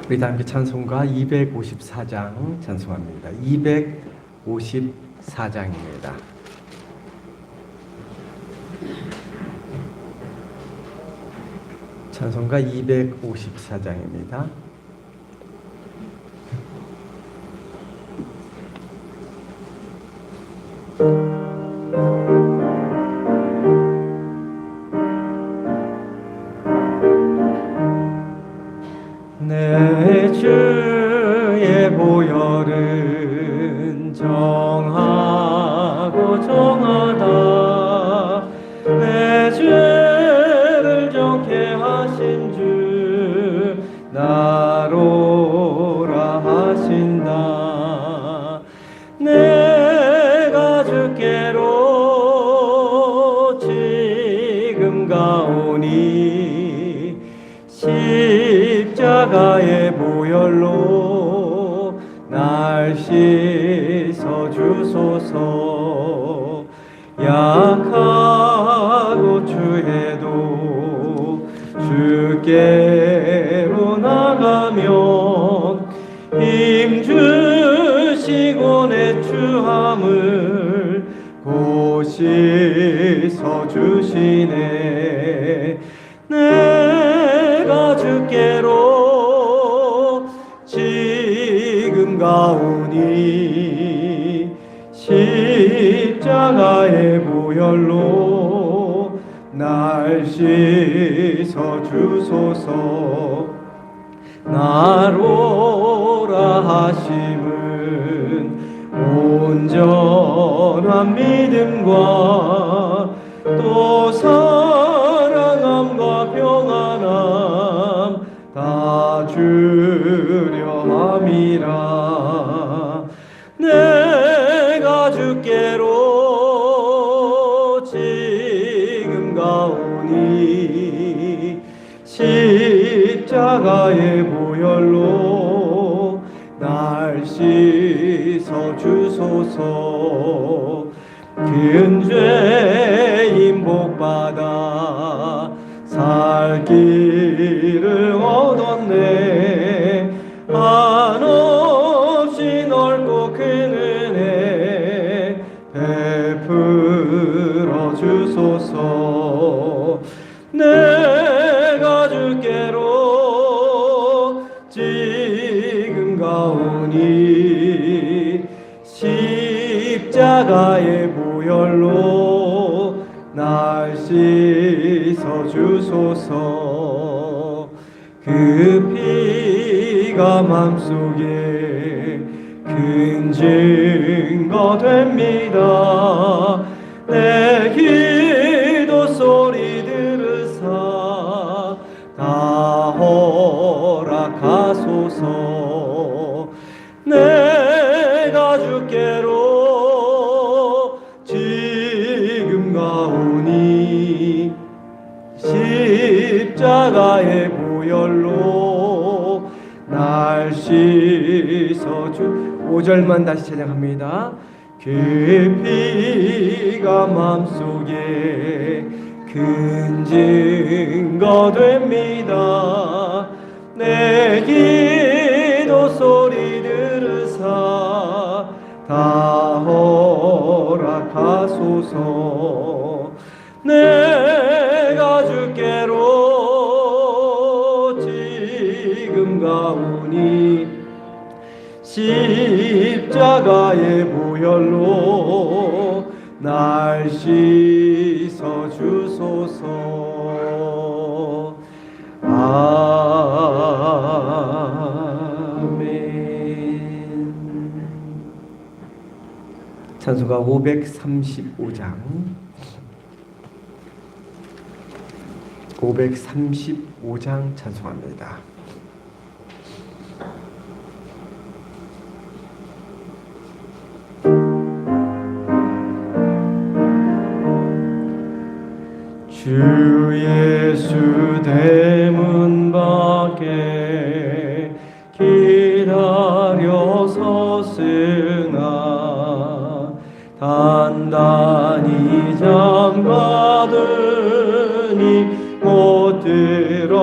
우리 다 함께 찬송가 254장 찬송합니다. 254장입니다. 찬송가 254장입니다. 내 주의 보혈은 정하고 정하다. 내 죄를 정케 하신 주 나로라 하신다. 내가 주께로 지금 가오니 십자가의 보혈로 날 씻어 주소서. 약하고 추해도 주께로 나가면 힘 주시고 내 추함을 곧 씻어 주시네. 내가 주께로 지금 가오니 십자가의 보혈로 날 씻어 주소서. 나로라 하심은 온전한 믿음과 또 사랑함과 평안함 다 주려 함이라. 내가 주께로 지금 가오니 십자가의 보혈로 날 씻어 주소서. 큰 죄인 복받아 살 길을 얻었네. 한없이 넓고 큰 은혜 베풀어 주소서. 내가 주께로 지금 가오니 십자가의 보혈로 날 씻어 주소서. 그 피가 맘속에 큰 증거 됩니다. 내 기도 소리 들으사 다 허락하소서. 내가 주께로 지금 가오니 십자가의 보혈로 날 씻어 주. 5절만 다시 찬양합니다. 그 피가 맘속에 큰 증거 됩니다. 내 기도 소리 들으사 다 허락하소서. 내가 주께로 지금 가오니 십자가의 보혈로 날 씻어 주소서. 아멘. 찬송가 535장 535장 찬송합니다. 주 예수 대문 밖에 기다려 섰으나 단단히 잠가더니 못 들어오시네.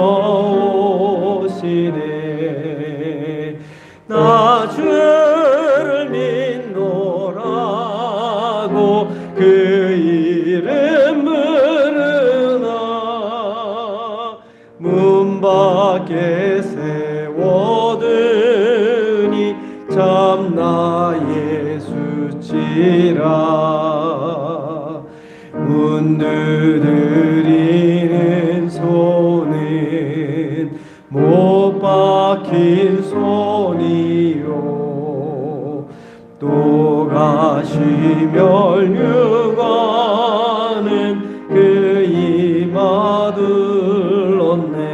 낮게 세워드니 참 나의 수치라. 문 두드리는 손은 못 박힌 손이요, 또 가시멸 육아는 그 이마 둘렀네.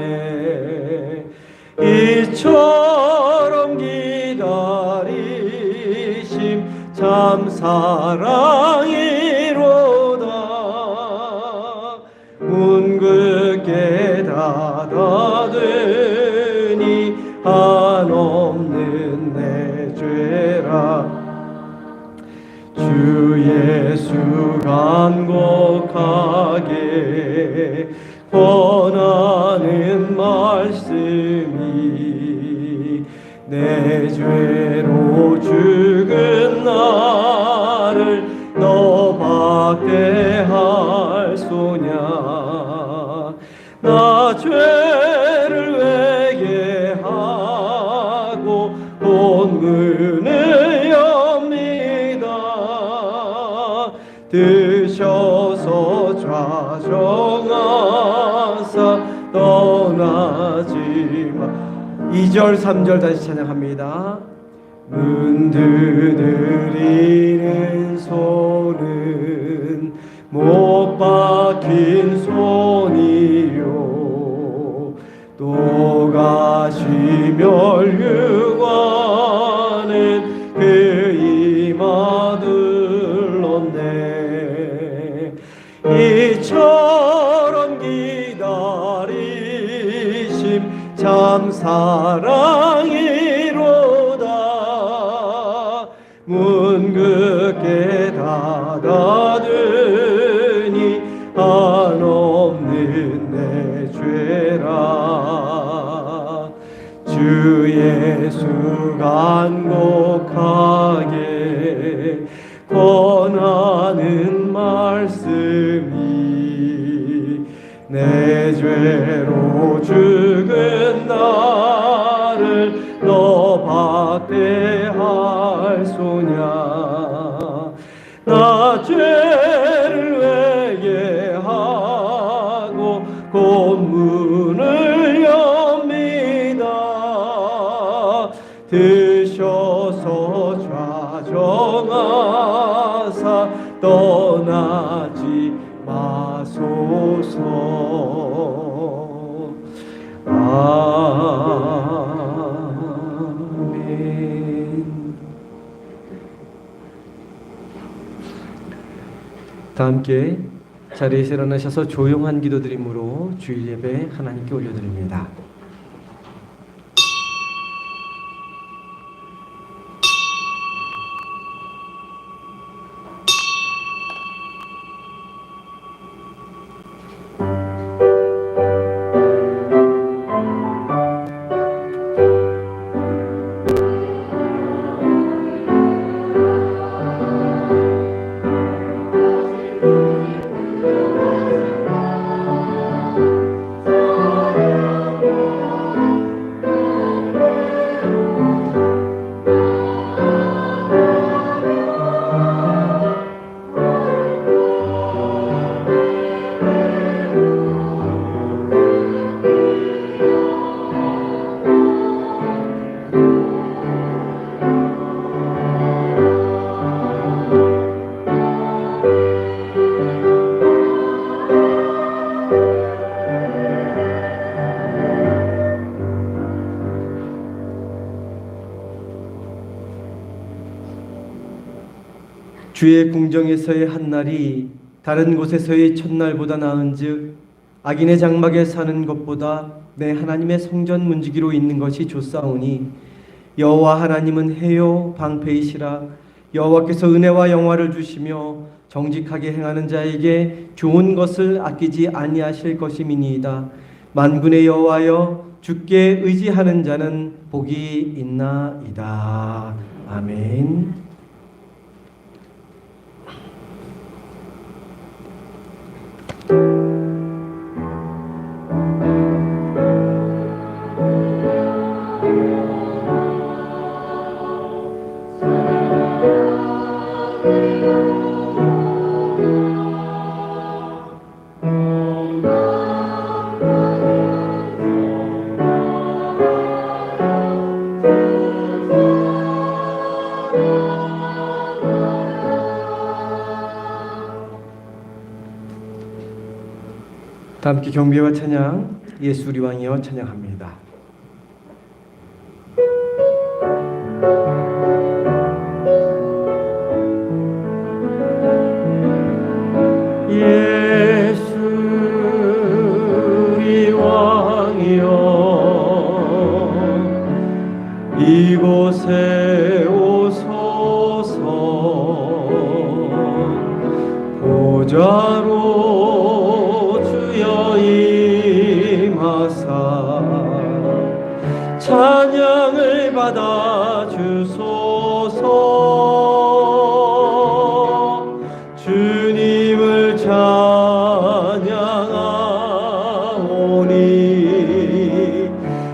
이처럼 기다리심 참 사랑이로다. 문 굳게 닫아두니 한없는 내 죄라. 주 예수 간곡하게 권하는 말씀이 내 죄로 죽은 나를 너 박대할 소냐. 나 죄를 회개하고 본문을 엽니다. 드셔서 좌정하사 떠나지 마. 2절 3절 다시 찬양합니다. 문 두드리는 손은 못 박힌 손이요, 또 가시멸 육아는 그 이마 둘렀네. 이처럼 기다리심 참 사랑이로다. 문 굳게 닫아두니 한없는 내 죄라. 주 예수 간곡하게 권하는 말씀이 내 죄로 죽은 나를 너 박대할 소냐. 나 죄를 회개하고 본문을 엽니다. 드셔서 좌정하사 떠나지 마소서. 아멘. 다 함께 자리에서 일어나셔서 조용한 기도드림으로 주일 예배 하나님께 올려드립니다. 주의 궁정에서의 한날이 다른 곳에서의 첫날보다 나은즉 악인의 장막에 사는 것보다 내 하나님의 성전 문지기로 있는 것이 좋사오니 여호와 하나님은 해요 방패이시라. 여호와께서 은혜와 영화를 주시며 정직하게 행하는 자에게 좋은 것을 아끼지 아니하실 것임이니이다. 만군의 여호와여, 주께 의지하는 자는 복이 있나이다. 아멘. 다 함께 경배와 찬양, 예수 우리 왕이여 찬양합니다. 예수 우리 왕이여 이곳에 오소서 보좌로 주여 임하사 찬양을 받아 주소서. 주님을 찬양하오니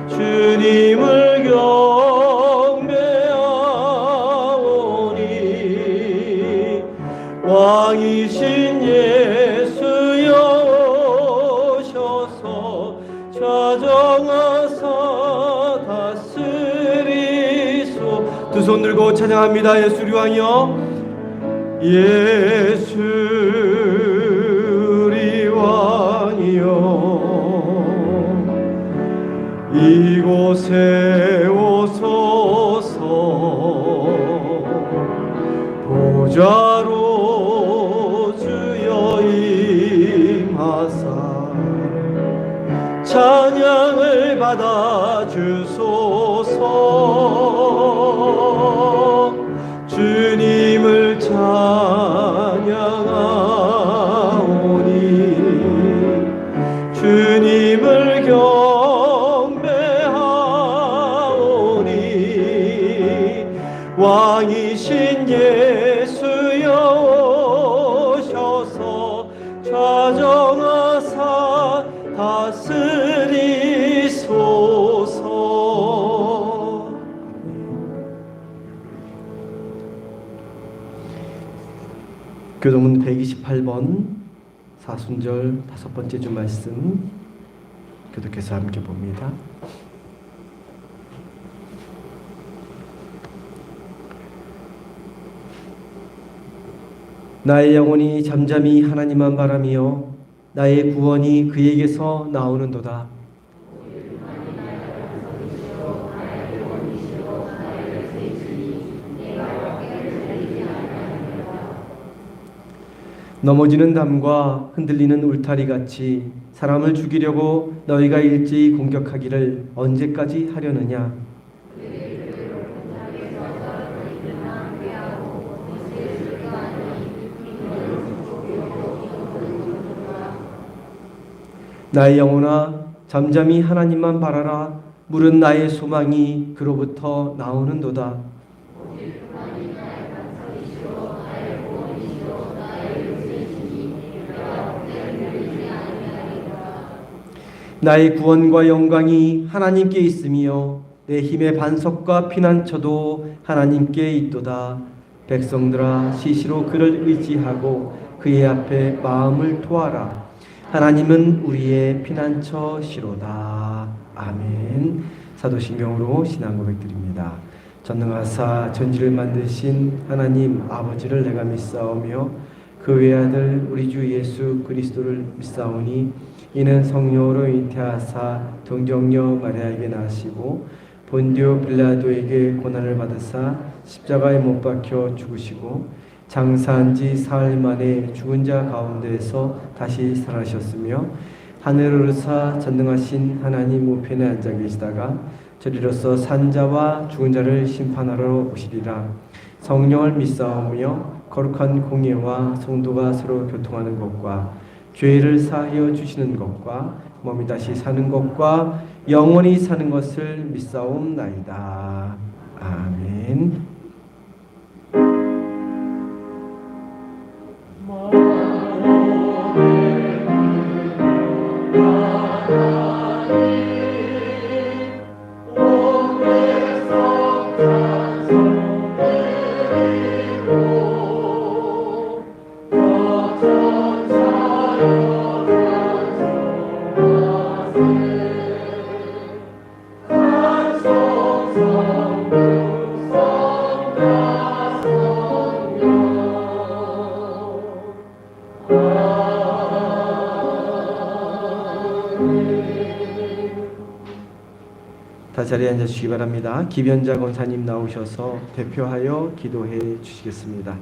주님을 경배하오니 왕이신 예수여 오셔서 좌정하사 다스리소. 두 손 들고 찬양합니다. 예수 우리 왕이여 예수 우리 왕이여 이곳에 오소서 보좌로 주여 임하사 찬양을 받아 주소서. 주님을 찬양하오니 주님을 경배하오니 왕이신 예수여 오셔서 좌정하사 다스리소서. 교동문 128번 사순절 5번째 주 말씀 교독해서 함께 봅니다. 나의 영혼이 잠잠히 하나님만 바라며 나의 구원이 그에게서 나오는도다. 넘어지는 담과 흔들리는 울타리 같이 사람을 죽이려고 너희가 일제히 공격하기를 언제까지 하려느냐? 나의 영혼아 잠잠히 하나님만 바라라. 물은 나의 소망이 그로부터 나오는도다. 나의 구원과 영광이 하나님께 있으며 내 힘의 반석과 피난처도 하나님께 있도다. 백성들아 시시로 그를 의지하고 그의 앞에 마음을 토하라. 하나님은 우리의 피난처시로다. 아멘. 사도신경으로 신앙 고백드립니다. 전능하사 전지를 만드신 하나님 아버지를 내가 믿사오며 그 외아들 우리 주 예수 그리스도를 믿사오니 이는 성령으로 잉태하사 동정녀 마리아에게 나시고 본디오 빌라도에게 고난을 받으사 십자가에 못 박혀 죽으시고 장사한 지 사흘 만에 죽은 자 가운데에서 다시 살아나셨으며 하늘을 오르사 전능하신 하나님 우편에 앉아 계시다가 저리로서 산자와 죽은 자를 심판하러 오시리라. 성령을 믿사오며 거룩한 공예와 성도가 서로 교통하는 것과 죄를 사하여 주시는 것과 몸이 다시 사는 것과 영원히 사는 것을 믿사옵나이다. 아멘. 한 손 성부 다 자리에 앉아주시기 바랍니다. 김현자 권사님 나오셔서 대표하여 기도해 주시겠습니다.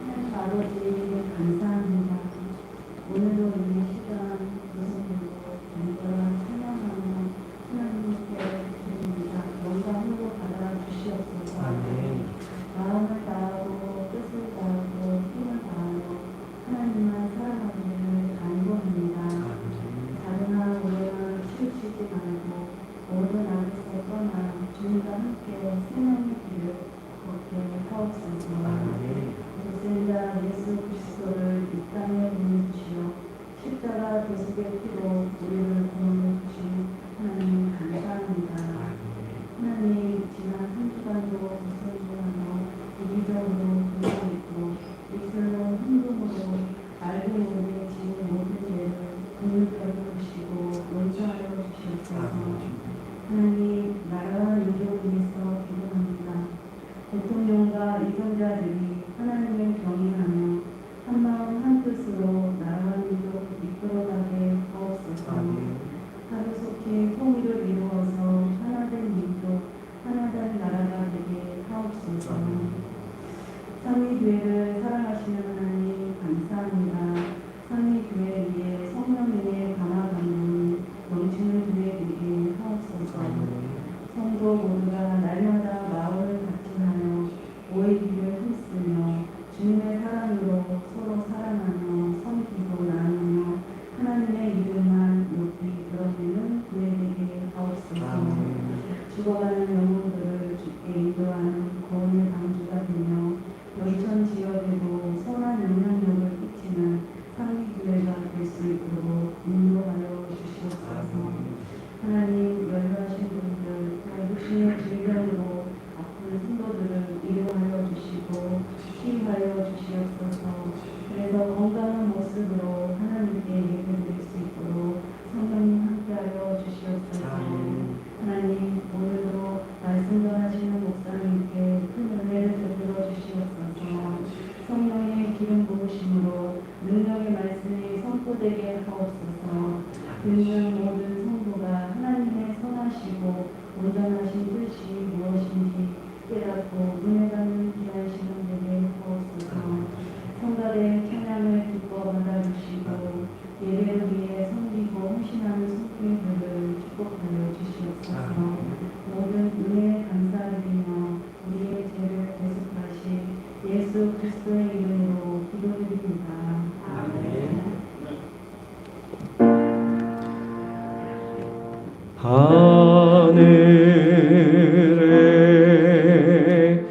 하나님 아버지 감사합니다. 오늘도 이 시간 무슨 간절한 찬양하며 하나님께 드립니다. 영광으로 받아주시옵소서. 마음을 다하고 뜻을 다하고 힘을 다하여 하나님만 사랑하기를 간구합니다. 다른 오해를 치우치지 말고 모든 악에서 떠나 주님과 함께 생명의 길을 걷게 하옵소서. 독생자 예수 그리스도를 이 땅에 보내주시어 십자가 대속의 피로 우리를 구원해 주신 하나님 감사합니다. 하나님 지난 한 주간도 고생하며 이기적으로 공부했고 이슬로 흥금으로 알고 모르게 지은 모든 죄를 긍휼하여 주시고 용서하여 주시옵소서. 하나님 나라와 민족을 위해서 기도합니다. 대통령과 이정자들이 하나님을 경외하며 한마음 한뜻으로 나라와 민족을 이끌어가게 하옵소서. 하루속히 통일을 이루어서 하나된 민족, 하나된 나라가 되게 하옵소서. 삼위교회를 사랑하시는 하나님 감사합니다. 삼위교회 위에 성령님의 강화 감동이 넘치는 교회 되게 하옵소서. 성도 모두가 날마다 마음을 같이하여 오해기를 힘쓰며 주님의 사랑으로 서로 사랑하며 섬기고 나누며 하나님의 이름만 높이 드러내는 교회 되게 하옵소서. 죽어가는 영혼들을 주께 인도하는 구원의 방주가 되며 영천 지역에도 선한 영향력을 끼치는 상위교회가 될 수 있도록 인도하여 주시옵소서. 하나님 연로하신 분들 또 육신의 질병으로 아픈 성도들을 위로하여 주시고 치유하여 주시옵소서. 그래서 건강한 모습으로 하나님께 예배드릴 수 있도록 성령님 함께하여 주시옵소서. 하나님 오늘도 말씀 전하시는 목사님께 큰 은혜를 베풀어 주시옵소서. 성령의 기름 부으심으로 능력의 말씀이 선포되게 하옵소서. 듣는 모든 성도가 하나님의 선하시고 온전하신 뜻이 무엇인지 깨닫고 은혜 받는 귀한 시간 되게 하옵소서. 성가대 찬양을 기뻐 받아주시고 예배를 위해 섬기고 헌신하는 성도들을 축복하여 주시옵소서. 모든 은혜에 감사드리며 우리의 죄를 대속하신 예수 그리스도의 이름으로 기도드립니다. 아멘. 하늘에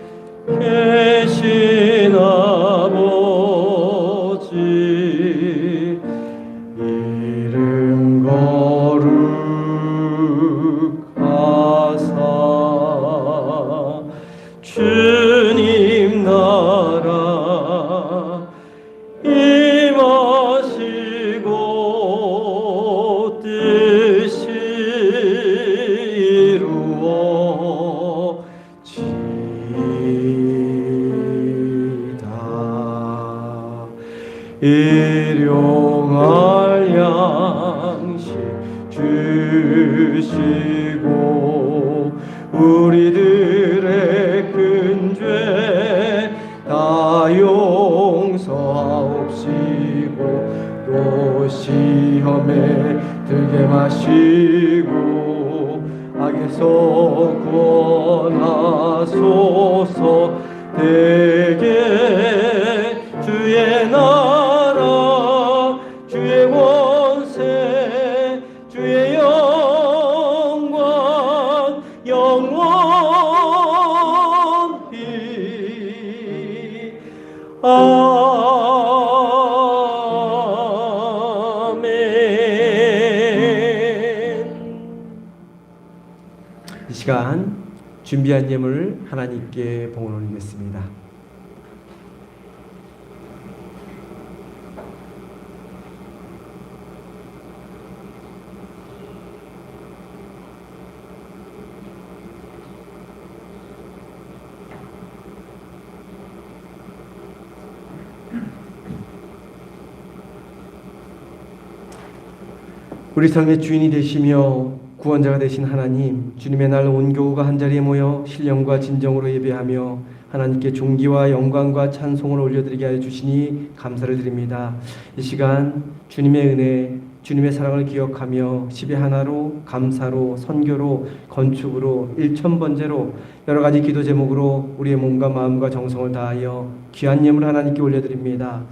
계신 아버지 이름 거룩하사 주님 나라 임하시고 뜻이 이루어지이다. 일용할 양식 주시고 우리들의 큰 죄 다 용서하옵시고 또 시험에 들게 마시고 악에서 구원하소서. 대개 주의 나라 주의 권세 주의 영광 영원히 아멘. 이 시간 준비한 예물 하나님께 봉헌 올리겠습니다. 우리 삶의 주인이 되시며 구원자가 되신 하나님, 주님의 날 온 교우가 한자리에 모여 신령과 진정으로 예배하며 하나님께 존귀와 영광과 찬송을 올려드리게 하여 주시니 감사를 드립니다. 이 시간 주님의 은혜, 주님의 사랑을 기억하며 10의 하나로, 감사로, 선교로, 건축으로, 일천번제로 여러 가지 기도 제목으로 우리의 몸과 마음과 정성을 다하여 귀한 예물 하나님께 올려드립니다.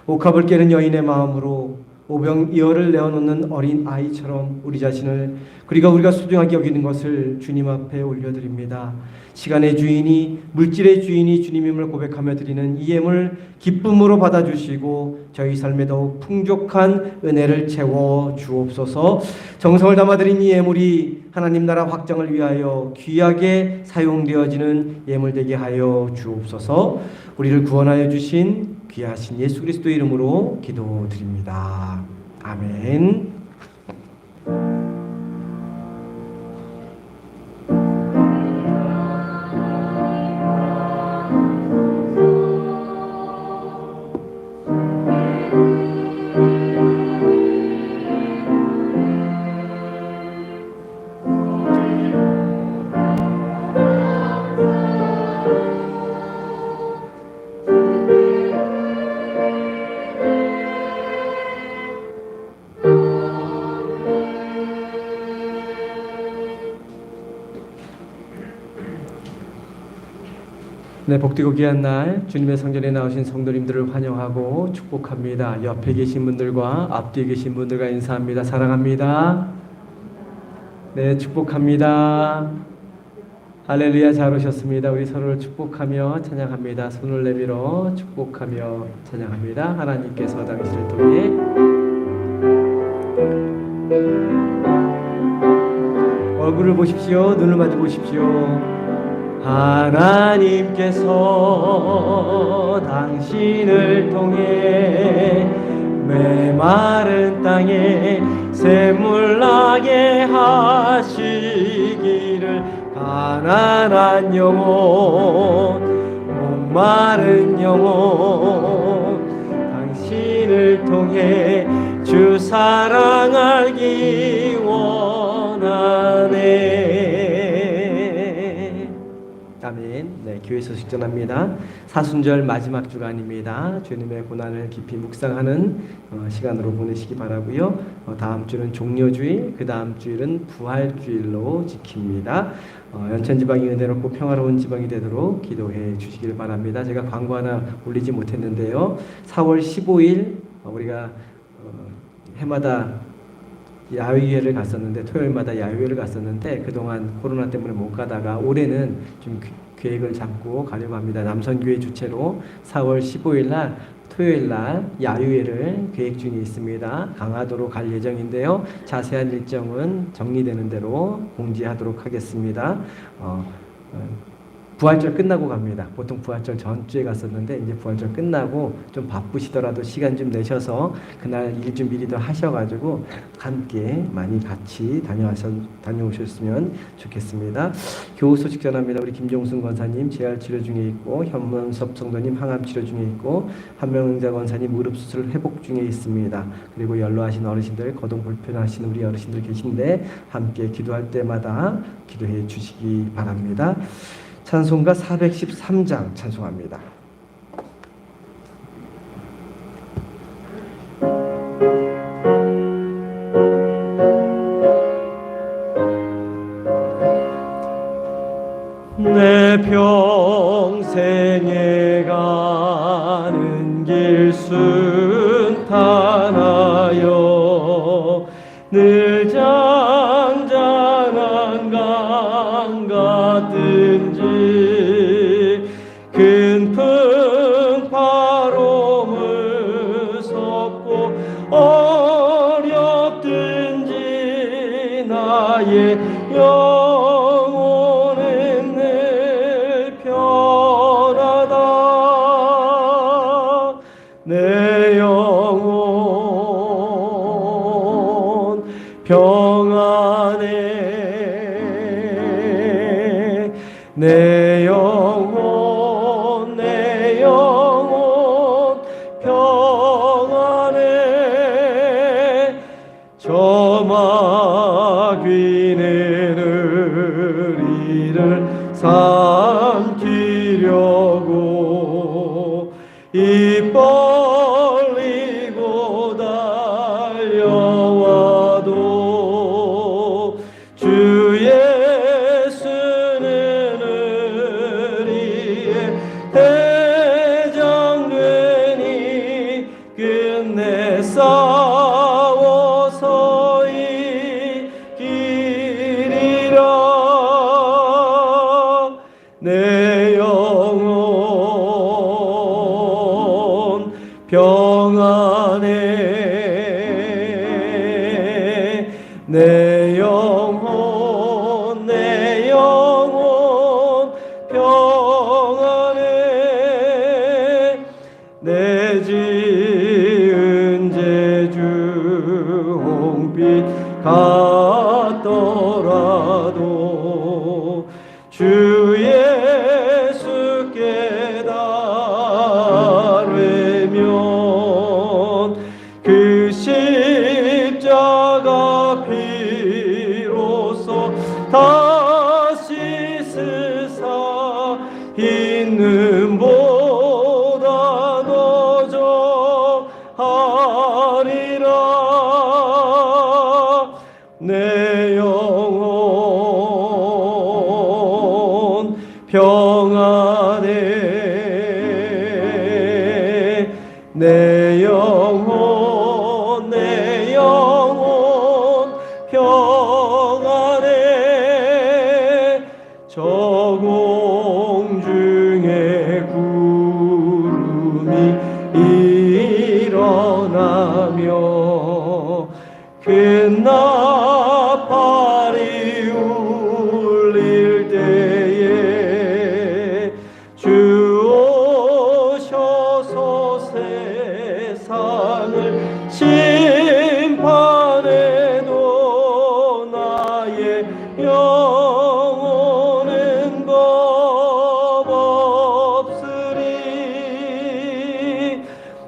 옥합을 깨는 여인의 마음으로 오병이어를 내어놓는 어린 아이처럼 우리 자신을 그리고 우리가 소중하게 여기는 것을 주님 앞에 올려드립니다. 시간의 주인이, 물질의 주인이 주님임을 고백하며 드리는 이 예물 기쁨으로 받아주시고 저희 삶에 더욱 풍족한 은혜를 채워 주옵소서. 정성을 담아드린 이 예물이 하나님 나라 확장을 위하여 귀하게 사용되어지는 예물 되게 하여 주옵소서. 우리를 구원하여 주신 귀하신 예수 그리스도 이름으로 기도드립니다. 아멘. 네, 복되고 귀한 날 주님의 성전에 나오신 성도님들을 환영하고 축복합니다. 옆에 계신 분들과 앞뒤에 계신 분들과 인사합니다. 사랑합니다. 네, 축복합니다. 할렐루야, 잘 오셨습니다. 우리 서로를 축복하며 찬양합니다. 손을 내밀어 축복하며 찬양합니다. 하나님께서 당신을 통해 얼굴을 보십시오. 눈을 마주 보십시오. 하나님께서 당신을 통해 메마른 땅에 샘물 나게 하시기를 가난한 영혼 목마른 영혼 당신을 통해 주 사랑 알기 원하네. 아멘. 네, 교회 소식 전합니다. 사순절 마지막 주간입니다. 주님의 고난을 깊이 묵상하는 시간으로 보내시기 바라고요. 다음 주는 종려주일, 그 다음 주일은 부활주일로 지킵니다. 연천지방이 은혜롭고 평화로운 지방이 되도록 기도해 주시길 바랍니다. 제가 광고 하나 올리지 못했는데요. 4월 15일 우리가 해마다 야외회를 갔었는데 토요일마다 야외회를 갔었는데 그동안 코로나 때문에 못 가다가 올해는 좀 계획을 잡고 가려고 합니다. 남선교회 주최로 4월 15일 날 토요일 날 야유회를 계획 중에 있습니다. 강화도로 갈 예정인데요. 자세한 일정은 정리되는 대로 공지하도록 하겠습니다. 부활절 끝나고 갑니다. 보통 부활절 전주에 갔었는데 이제 부활절 끝나고 좀 바쁘시더라도 시간 좀 내셔서 그날 일 좀 미리 더 하셔가지고 함께 많이 같이 다녀오셨으면 좋겠습니다. 교우 소식 전합니다. 우리 김종순 권사님 재활 치료 중에 있고 현문섭 성도님 항암 치료 중에 있고 한명자 권사님 무릎 수술 회복 중에 있습니다. 그리고 연로하신 어르신들 거동 불편하신 우리 어르신들 계신데 함께 기도할 때마다 기도해 주시기 바랍니다. 찬송가 413장 찬송합니다. 내 평생에 가는 길 순탄하여 늘 잔잔한 강 같은지 큰 풍파로 무섭고 어렵든지 나의 영혼은 늘 편하다. 내 영혼 평안해. 내 영혼 평안해. 저만 삼키려고 입 벌리고 달려와도 주 예수는 우리의 대장되니 끝내 싸워서 이기리라. 내 영혼 평안해. 내 영혼 평안해. 내 지은 제주 홍빛 같더라도 주 예수께 달으면 그 십자가 피로써 다시 스사 있는 보다 더 저하리라. 내 영혼 평안해. 내 영혼 평안해. 저 공중에 구름이 일어나며 큰 나팔이 울릴 때에 주 오셔서 세상을 심판해도 나의 영혼은 겁없으리.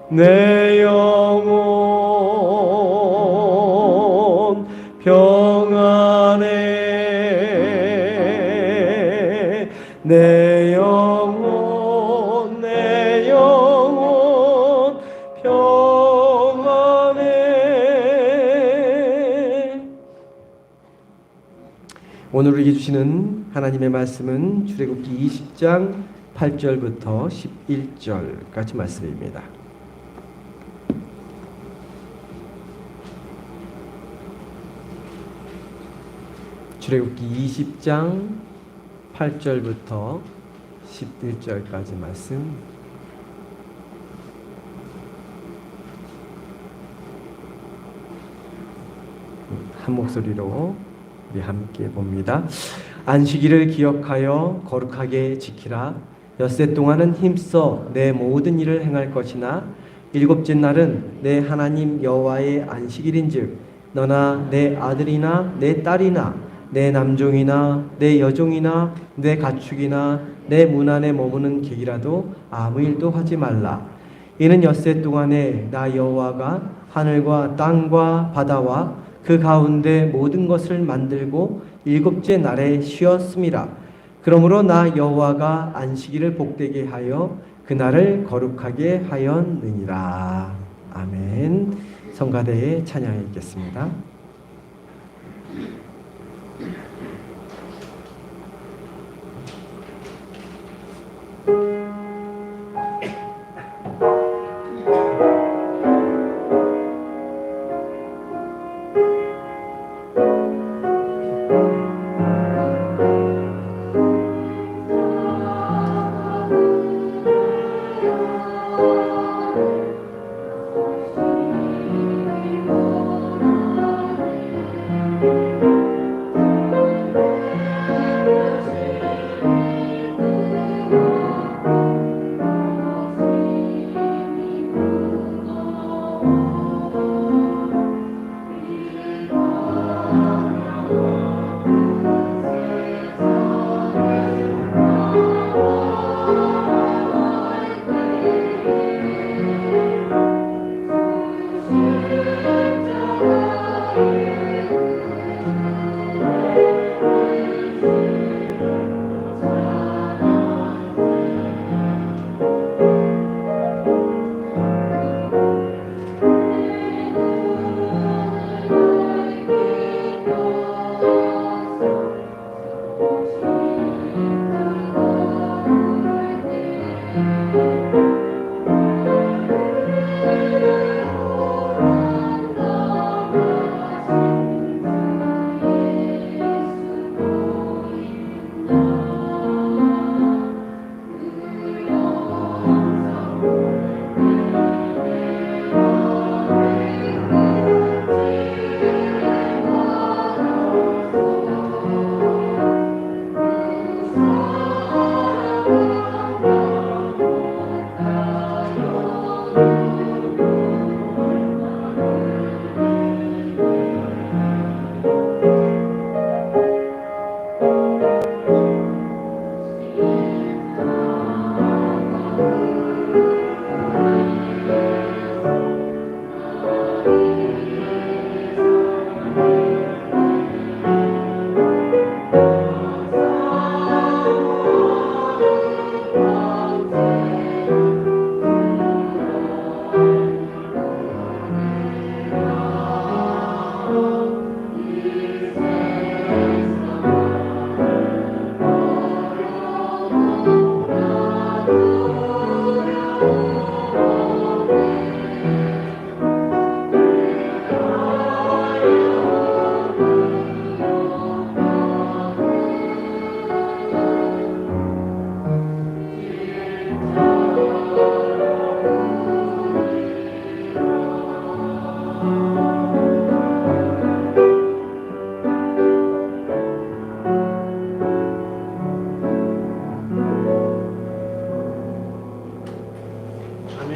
내 영혼 평안해. 내 영혼 평안해. 오늘 우리에게 주시는 하나님의 말씀은 출애굽기 20장 8절부터 11절까지 말씀입니다. 출애굽기 20장 8절부터 11절까지 말씀. 한 목소리로 우리 함께 봅니다. 안식일을 기억하여 거룩하게 지키라. 엿새 동안은 힘써 내 모든 일을 행할 것이나 일곱째 날은 내 하나님 여호와의 안식일인즉 너나 내 아들이나 내 딸이나 내 남종이나 내 여종이나 내 가축이나 내 문 안에 머무는 객이라도 아무 일도 하지 말라. 이는 엿새 동안에 나 여호와가 하늘과 땅과 바다와 그 가운데 모든 것을 만들고 일곱째 날에 쉬었음이라. 그러므로 나 여호와가 안식일을 복되게 하여 그날을 거룩하게 하였느니라. 아멘. 성가대에 찬양해 있겠습니다.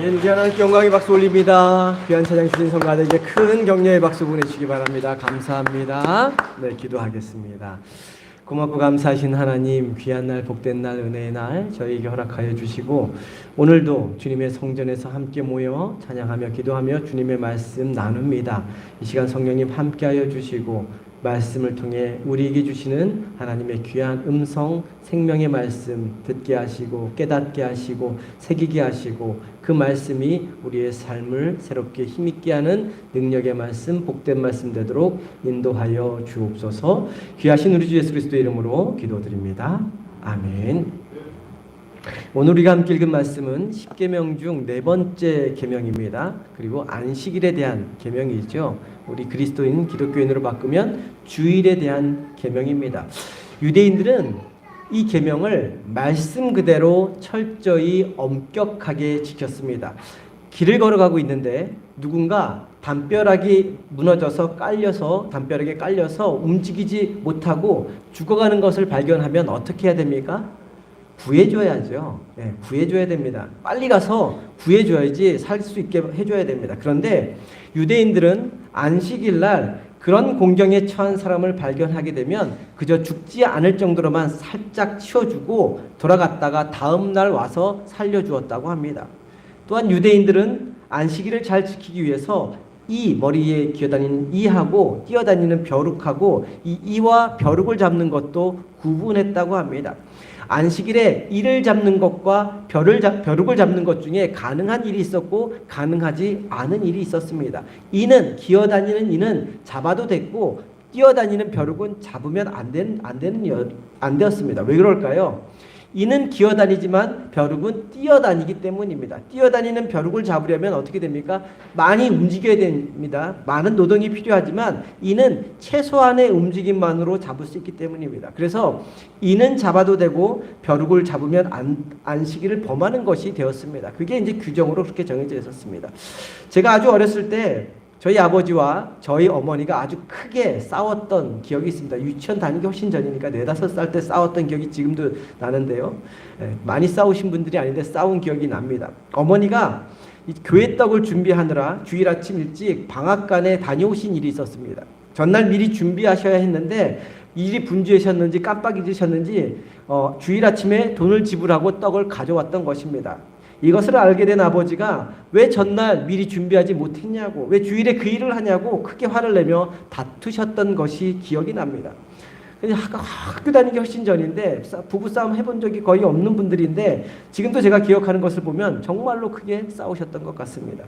아멘. 귀한 하나님께 영광의 박수 올립니다. 귀한 찬양 주신 성가들에게 큰 격려의 박수 보내주시기 바랍니다. 감사합니다. 네, 기도하겠습니다. 고맙고 감사하신 하나님, 귀한 날, 복된 날, 은혜의 날 저희에게 허락하여 주시고 오늘도 주님의 성전에서 함께 모여 찬양하며 기도하며 주님의 말씀 나눕니다. 이 시간 성령님 함께하여 주시고 말씀을 통해 우리에게 주시는 하나님의 귀한 음성, 생명의 말씀 듣게 하시고 깨닫게 하시고 새기게 하시고 그 말씀이 우리의 삶을 새롭게 힘있게 하는 능력의 말씀, 복된 말씀 되도록 인도하여 주옵소서. 귀하신 우리 주 예수 그리스도의 이름으로 기도드립니다. 아멘. 오늘 우리가 함께 읽은 말씀은 10계명 중 네 번째 계명입니다. 그리고 안식일에 대한 계명이죠. 우리 그리스도인 기독교인으로 바꾸면 주일에 대한 계명입니다. 유대인들은 이 계명을 말씀 그대로 철저히 엄격하게 지켰습니다. 길을 걸어가고 있는데 누군가 담벼락이 무너져서 담벼락에 깔려서 움직이지 못하고 죽어가는 것을 발견하면 어떻게 해야 됩니까? 구해줘야죠. 네, 구해줘야 됩니다. 빨리 가서 구해줘야지 살 수 있게 해줘야 됩니다. 그런데 유대인들은 안식일 날 그런 공경에 처한 사람을 발견하게 되면 그저 죽지 않을 정도로만 살짝 치워주고 돌아갔다가 다음 날 와서 살려주었다고 합니다. 또한 유대인들은 안식일을 잘 지키기 위해서 이 머리에 기어다니는 이하고 뛰어다니는 벼룩하고 이 이와 벼룩을 잡는 것도 구분했다고 합니다. 안식일에 이를 잡는 것과 벼룩을 잡는 것 중에 가능한 일이 있었고 가능하지 않은 일이 있었습니다. 기어다니는 이는 잡아도 됐고 뛰어다니는 벼룩은 잡으면 안 되었습니다. 왜 그럴까요? 이는 기어다니지만 벼룩은 뛰어다니기 때문입니다. 뛰어다니는 벼룩을 잡으려면 어떻게 됩니까? 많이 움직여야 됩니다. 많은 노동이 필요하지만 이는 최소한의 움직임만으로 잡을 수 있기 때문입니다. 그래서 이는 잡아도 되고 벼룩을 잡으면 안식일을 범하는 것이 되었습니다. 그게 이제 규정으로 그렇게 정해져 있었습니다. 제가 아주 어렸을 때 저희 아버지와 저희 어머니가 아주 크게 싸웠던 기억이 있습니다. 유치원 다니기 훨씬 전이니까 4-5살 때 싸웠던 기억이 지금도 나는데요. 많이 싸우신 분들이 아닌데 싸운 기억이 납니다. 어머니가 교회 떡을 준비하느라 주일 아침 일찍 방앗간에 다녀오신 일이 있었습니다. 전날 미리 준비하셔야 했는데 일이 분주하셨는지 깜빡 잊으셨는지 주일 아침에 돈을 지불하고 떡을 가져왔던 것입니다. 이것을 알게 된 아버지가 왜 전날 미리 준비하지 못했냐고, 왜 주일에 그 일을 하냐고 크게 화를 내며 다투셨던 것이 기억이 납니다. 학교 다니기 훨씬 전인데 부부싸움 해본 적이 거의 없는 분들인데 지금도 제가 기억하는 것을 보면 정말로 크게 싸우셨던 것 같습니다.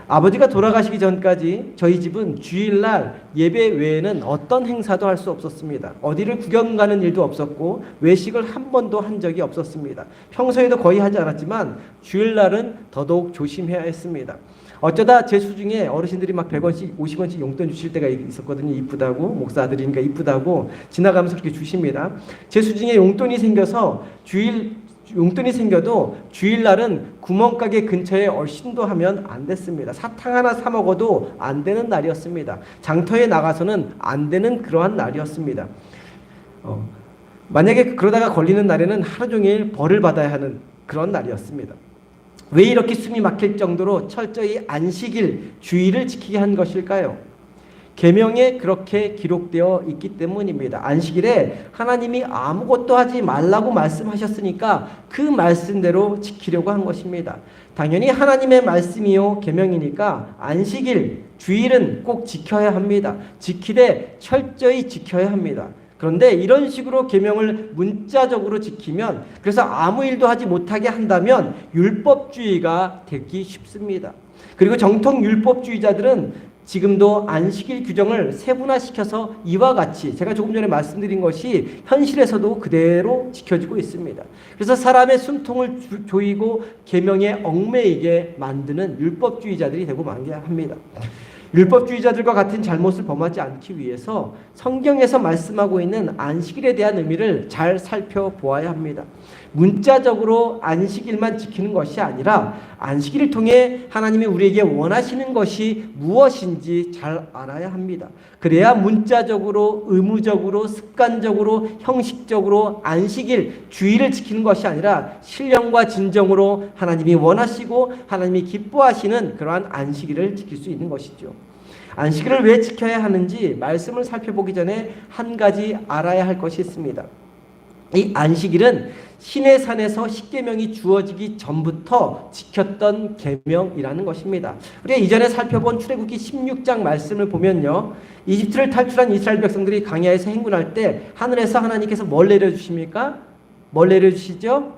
아버지가 돌아가시기 전까지 저희 집은 주일날 예배 외에는 어떤 행사도 할 수 없었습니다. 어디를 구경 가는 일도 없었고 외식을 한 번도 한 적이 없었습니다. 평소에도 거의 하지 않았지만 주일날은 더더욱 조심해야 했습니다. 어쩌다 제 수중에 어르신들이 막 100원씩 50원씩 용돈 주실 때가 있었거든요. 이쁘다고, 목사 아들이니까 이쁘다고 지나가면서 그렇게 주십니다. 제 수중에 용돈이 생겨도 주일날은 구멍가게 근처에 얼씬도 하면 안 됐습니다. 사탕 하나 사 먹어도 안 되는 날이었습니다. 장터에 나가서는 안 되는 그러한 날이었습니다. 만약에 그러다가 걸리는 날에는 하루 종일 벌을 받아야 하는 그런 날이었습니다. 왜 이렇게 숨이 막힐 정도로 철저히 안식일, 주일을 지키게 한 것일까요? 계명에 그렇게 기록되어 있기 때문입니다. 안식일에 하나님이 아무것도 하지 말라고 말씀하셨으니까 그 말씀대로 지키려고 한 것입니다. 당연히 하나님의 말씀이요 계명이니까 안식일, 주일은 꼭 지켜야 합니다. 지키되 철저히 지켜야 합니다. 그런데 이런 식으로 계명을 문자적으로 지키면, 그래서 아무 일도 하지 못하게 한다면 율법주의가 되기 쉽습니다. 그리고 정통 율법주의자들은 지금도 안식일 규정을 세분화시켜서 이와 같이 제가 조금 전에 말씀드린 것이 현실에서도 그대로 지켜지고 있습니다. 그래서 사람의 숨통을 조이고 계명에 얽매이게 만드는 율법주의자들이 되고 만개합니다. 율법주의자들과 같은 잘못을 범하지 않기 위해서 성경에서 말씀하고 있는 안식일에 대한 의미를 잘 살펴보아야 합니다. 문자적으로 안식일만 지키는 것이 아니라 안식일을 통해 하나님이 우리에게 원하시는 것이 무엇인지 잘 알아야 합니다. 그래야 문자적으로, 의무적으로, 습관적으로, 형식적으로 안식일, 주일을 지키는 것이 아니라 신령과 진정으로 하나님이 원하시고 하나님이 기뻐하시는 그러한 안식일을 지킬 수 있는 것이죠. 안식일을 왜 지켜야 하는지 말씀을 살펴보기 전에 한 가지 알아야 할 것이 있습니다. 이 안식일은 시내산에서 십계명이 주어지기 전부터 지켰던 계명이라는 것입니다. 우리가 이전에 살펴본 출애굽기 16장 말씀을 보면요, 이집트를 탈출한 이스라엘 백성들이 광야에서 행군할 때 하늘에서 하나님께서 뭘 내려주십니까? 뭘 내려주시죠?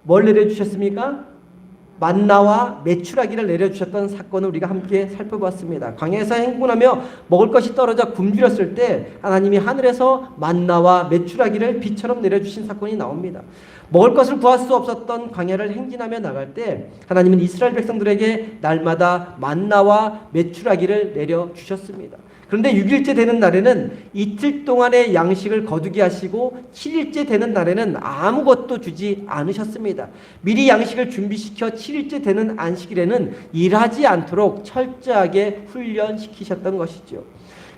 뭘 내려주셨습니까? 만나와 메추라기를 내려주셨던 사건을 우리가 함께 살펴봤습니다. 광야에서 행군하며 먹을 것이 떨어져 굶주렸을 때 하나님이 하늘에서 만나와 메추라기를 비처럼 내려주신 사건이 나옵니다. 먹을 것을 구할 수 없었던 광야를 행진하며 나갈 때 하나님은 이스라엘 백성들에게 날마다 만나와 메추라기를 내려주셨습니다. 그런데 6일째 되는 날에는 이틀 동안의 양식을 거두게 하시고 7일째 되는 날에는 아무것도 주지 않으셨습니다. 미리 양식을 준비시켜 7일째 되는 안식일에는 일하지 않도록 철저하게 훈련시키셨던 것이죠.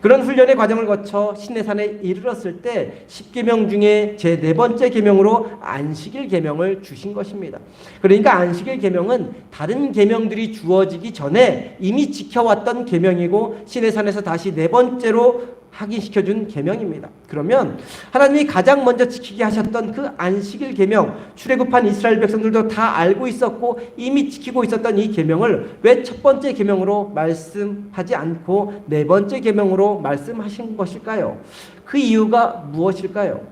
그런 훈련의 과정을 거쳐 시내산에 이르렀을 때 10계명 중에 제 4번째 계명으로 안식일 계명을 주신 것입니다. 그러니까 안식일 계명은 다른 계명들이 주어지기 전에 이미 지켜왔던 계명이고 시내산에서 다시 4번째로 확인시켜준 계명입니다. 그러면 하나님이 가장 먼저 지키게 하셨던 그 안식일 계명, 출애굽한 이스라엘 백성들도 다 알고 있었고 이미 지키고 있었던 이 계명을 왜 첫 번째 계명으로 말씀하지 않고 4번째 계명으로 말씀하신 것일까요? 그 이유가 무엇일까요?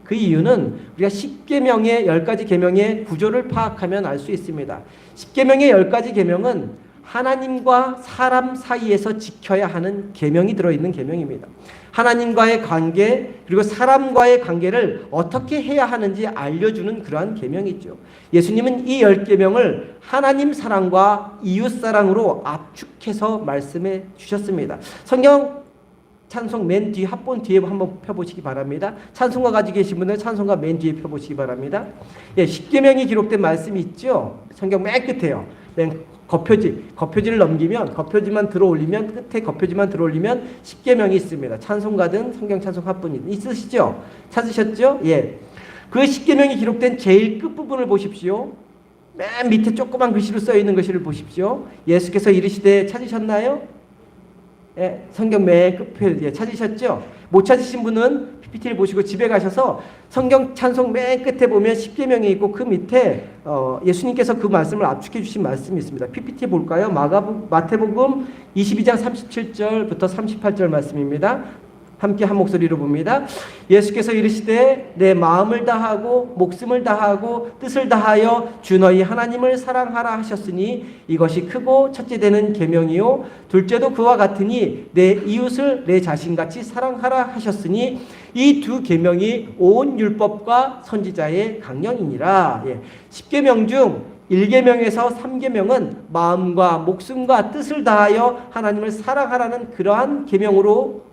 그 이유는 우리가 10계명의 10가지 계명의 구조를 파악하면 알 수 있습니다. 10계명의 10가지 계명은 하나님과 사람 사이에서 지켜야 하는 계명이 들어있는 계명입니다. 하나님과의 관계 그리고 사람과의 관계를 어떻게 해야 하는지 알려주는 그러한 계명이죠. 예수님은 이 10계명을 하나님 사랑과 이웃 사랑으로 압축해서 말씀해 주셨습니다. 성경 찬송 맨 뒤 합본 뒤에 한번 펴보시기 바랍니다. 찬송가 가지고 계신 분들 찬송가 맨 뒤에 펴보시기 바랍니다. 10계명이 기록된 말씀이 있죠. 성경 맨 끝에요. 맨 겉표지를 넘기면 겉표지만 들어올리면 끝에 겉표지만 들어올리면 10계명이 있습니다. 찬송가든 성경 찬송 합본이든 있으시죠? 찾으셨죠? 예. 그 10계명이 기록된 제일 끝부분을 보십시오. 맨 밑에 조그만 글씨로 써 있는 것을 보십시오. 예수께서 이르시되 찾으셨나요? 예, 성경 맨 끝에 찾으셨죠? 못 찾으신 분은 PPT를 보시고 집에 가셔서 성경 찬송 맨 끝에 보면 10계명이 있고 그 밑에 예수님께서 그 말씀을 압축해 주신 말씀이 있습니다. PPT 볼까요? 마태복음 22장 37절부터 38절 말씀입니다. 함께 한 목소리로 봅니다. 예수께서 이르시되 내 마음을 다하고 목숨을 다하고 뜻을 다하여 주 너희 하나님을 사랑하라 하셨으니 이것이 크고 첫째 되는 계명이요 둘째도 그와 같으니 내 이웃을 내 자신같이 사랑하라 하셨으니 이 두 계명이 온 율법과 선지자의 강령이니라. 10계명 중 1계명에서 3계명은 마음과 목숨과 뜻을 다하여 하나님을 사랑하라는 그러한 계명으로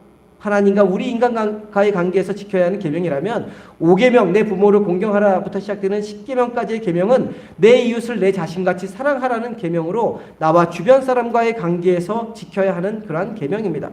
하나님과 우리 인간과의 관계에서 지켜야 하는 계명이라면 5계명 내 부모를 공경하라부터 시작되는 10계명까지의 계명은 내 이웃을 내 자신같이 사랑하라는 계명으로 나와 주변 사람과의 관계에서 지켜야 하는 그러한 계명입니다.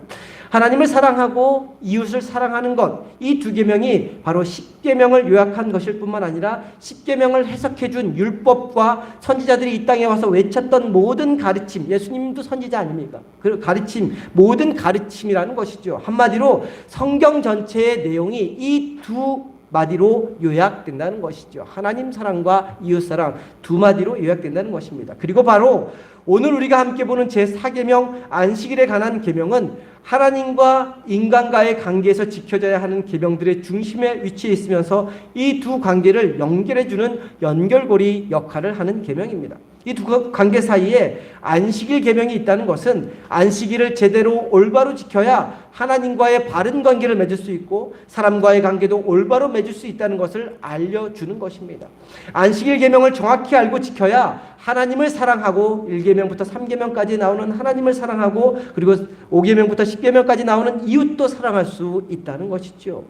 하나님을 사랑하고 이웃을 사랑하는 것, 이 두 계명이 바로 10계명을 요약한 것일 뿐만 아니라 10계명을 해석해준 율법과 선지자들이 이 땅에 와서 외쳤던 모든 가르침, 예수님도 선지자 아닙니까? 그 가르침, 모든 가르침이라는 것이죠. 한마디로 성경 전체의 내용이 이 두 마디로 요약된다는 것이죠. 하나님 사랑과 이웃 사랑 두 마디로 요약된다는 것입니다. 그리고 바로 오늘 우리가 함께 보는 제4계명 안식일에 관한 계명은 하나님과 인간과의 관계에서 지켜져야 하는 계명들의 중심에 위치해 있으면서 이 두 관계를 연결해주는 연결고리 역할을 하는 계명입니다. 이 두 관계 사이에 안식일 계명이 있다는 것은 안식일을 제대로 올바로 지켜야 하나님과의 바른 관계를 맺을 수 있고 사람과의 관계도 올바로 맺을 수 있다는 것을 알려주는 것입니다. 안식일 계명을 정확히 알고 지켜야 하나님을 사랑하고 1계명부터 3계명까지 나오는 하나님을 사랑하고 그리고 5계명부터 10계명까지 나오는 이웃도 사랑할 수 있다는 것이죠.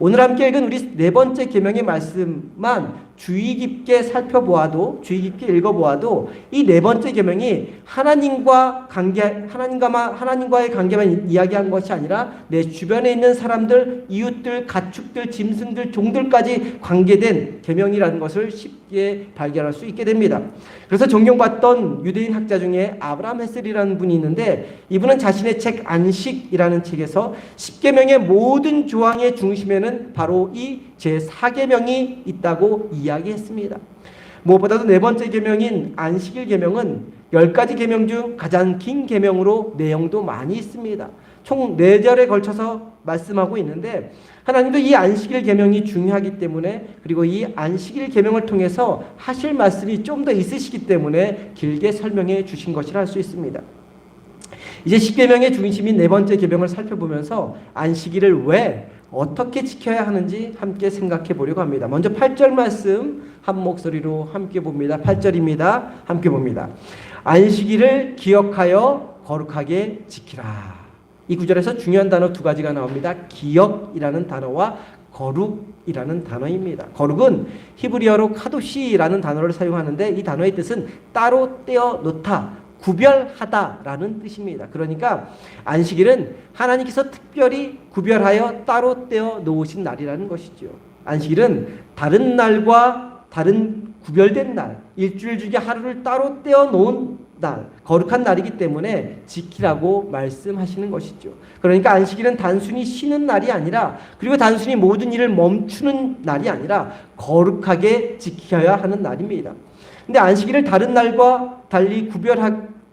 오늘 함께 읽은 우리 4번째 계명의 말씀만 주의 깊게 살펴보아도, 주의 깊게 읽어보아도 이 네 번째 계명이 하나님과의 관계만 이야기한 것이 아니라 내 주변에 있는 사람들, 이웃들, 가축들, 짐승들, 종들까지 관계된 계명이라는 것을 쉽게 발견할 수 있게 됩니다. 그래서 존경받던 유대인 학자 중에 아브라함 헤셀이라는 분이 있는데, 이분은 자신의 책 안식이라는 책에서 10계명의 모든 조항의 중심에는 바로 이 제4계명이 있다고 이야기했습니다. 무엇보다도 네 번째 계명인 안식일 계명은 10가지 계명 중 가장 긴 계명으로 내용도 많이 있습니다. 총 4절에 걸쳐서 말씀하고 있는데, 하나님도 이 안식일 계명이 중요하기 때문에, 그리고 이 안식일 계명을 통해서 하실 말씀이 좀 더 있으시기 때문에 길게 설명해 주신 것이라 할 수 있습니다. 이제 10계명의 중심인 네 번째 계명을 살펴보면서 안식일을 왜 어떻게 지켜야 하는지 함께 생각해 보려고 합니다. 먼저 8절 말씀 한 목소리로 함께 봅니다. 8절입니다. 함께 봅니다. 안식일을 기억하여 거룩하게 지키라. 이 구절에서 중요한 단어 두 가지가 나옵니다. 기억이라는 단어와 거룩이라는 단어입니다. 거룩은 히브리어로 카도시라는 단어를 사용하는데, 이 단어의 뜻은 따로 떼어 놓다, 구별하다라는 뜻입니다. 그러니까 안식일은 하나님께서 특별히 구별하여 따로 떼어 놓으신 날이라는 것이죠. 안식일은 다른 날과 다른 구별된 날, 일주일 중에 하루를 따로 떼어 놓은 날, 거룩한 날이기 때문에 지키라고 말씀하시는 것이죠. 그러니까 안식일은 단순히 쉬는 날이 아니라, 그리고 단순히 모든 일을 멈추는 날이 아니라 거룩하게 지켜야 하는 날입니다. 근데 안식일을 다른 날과 달리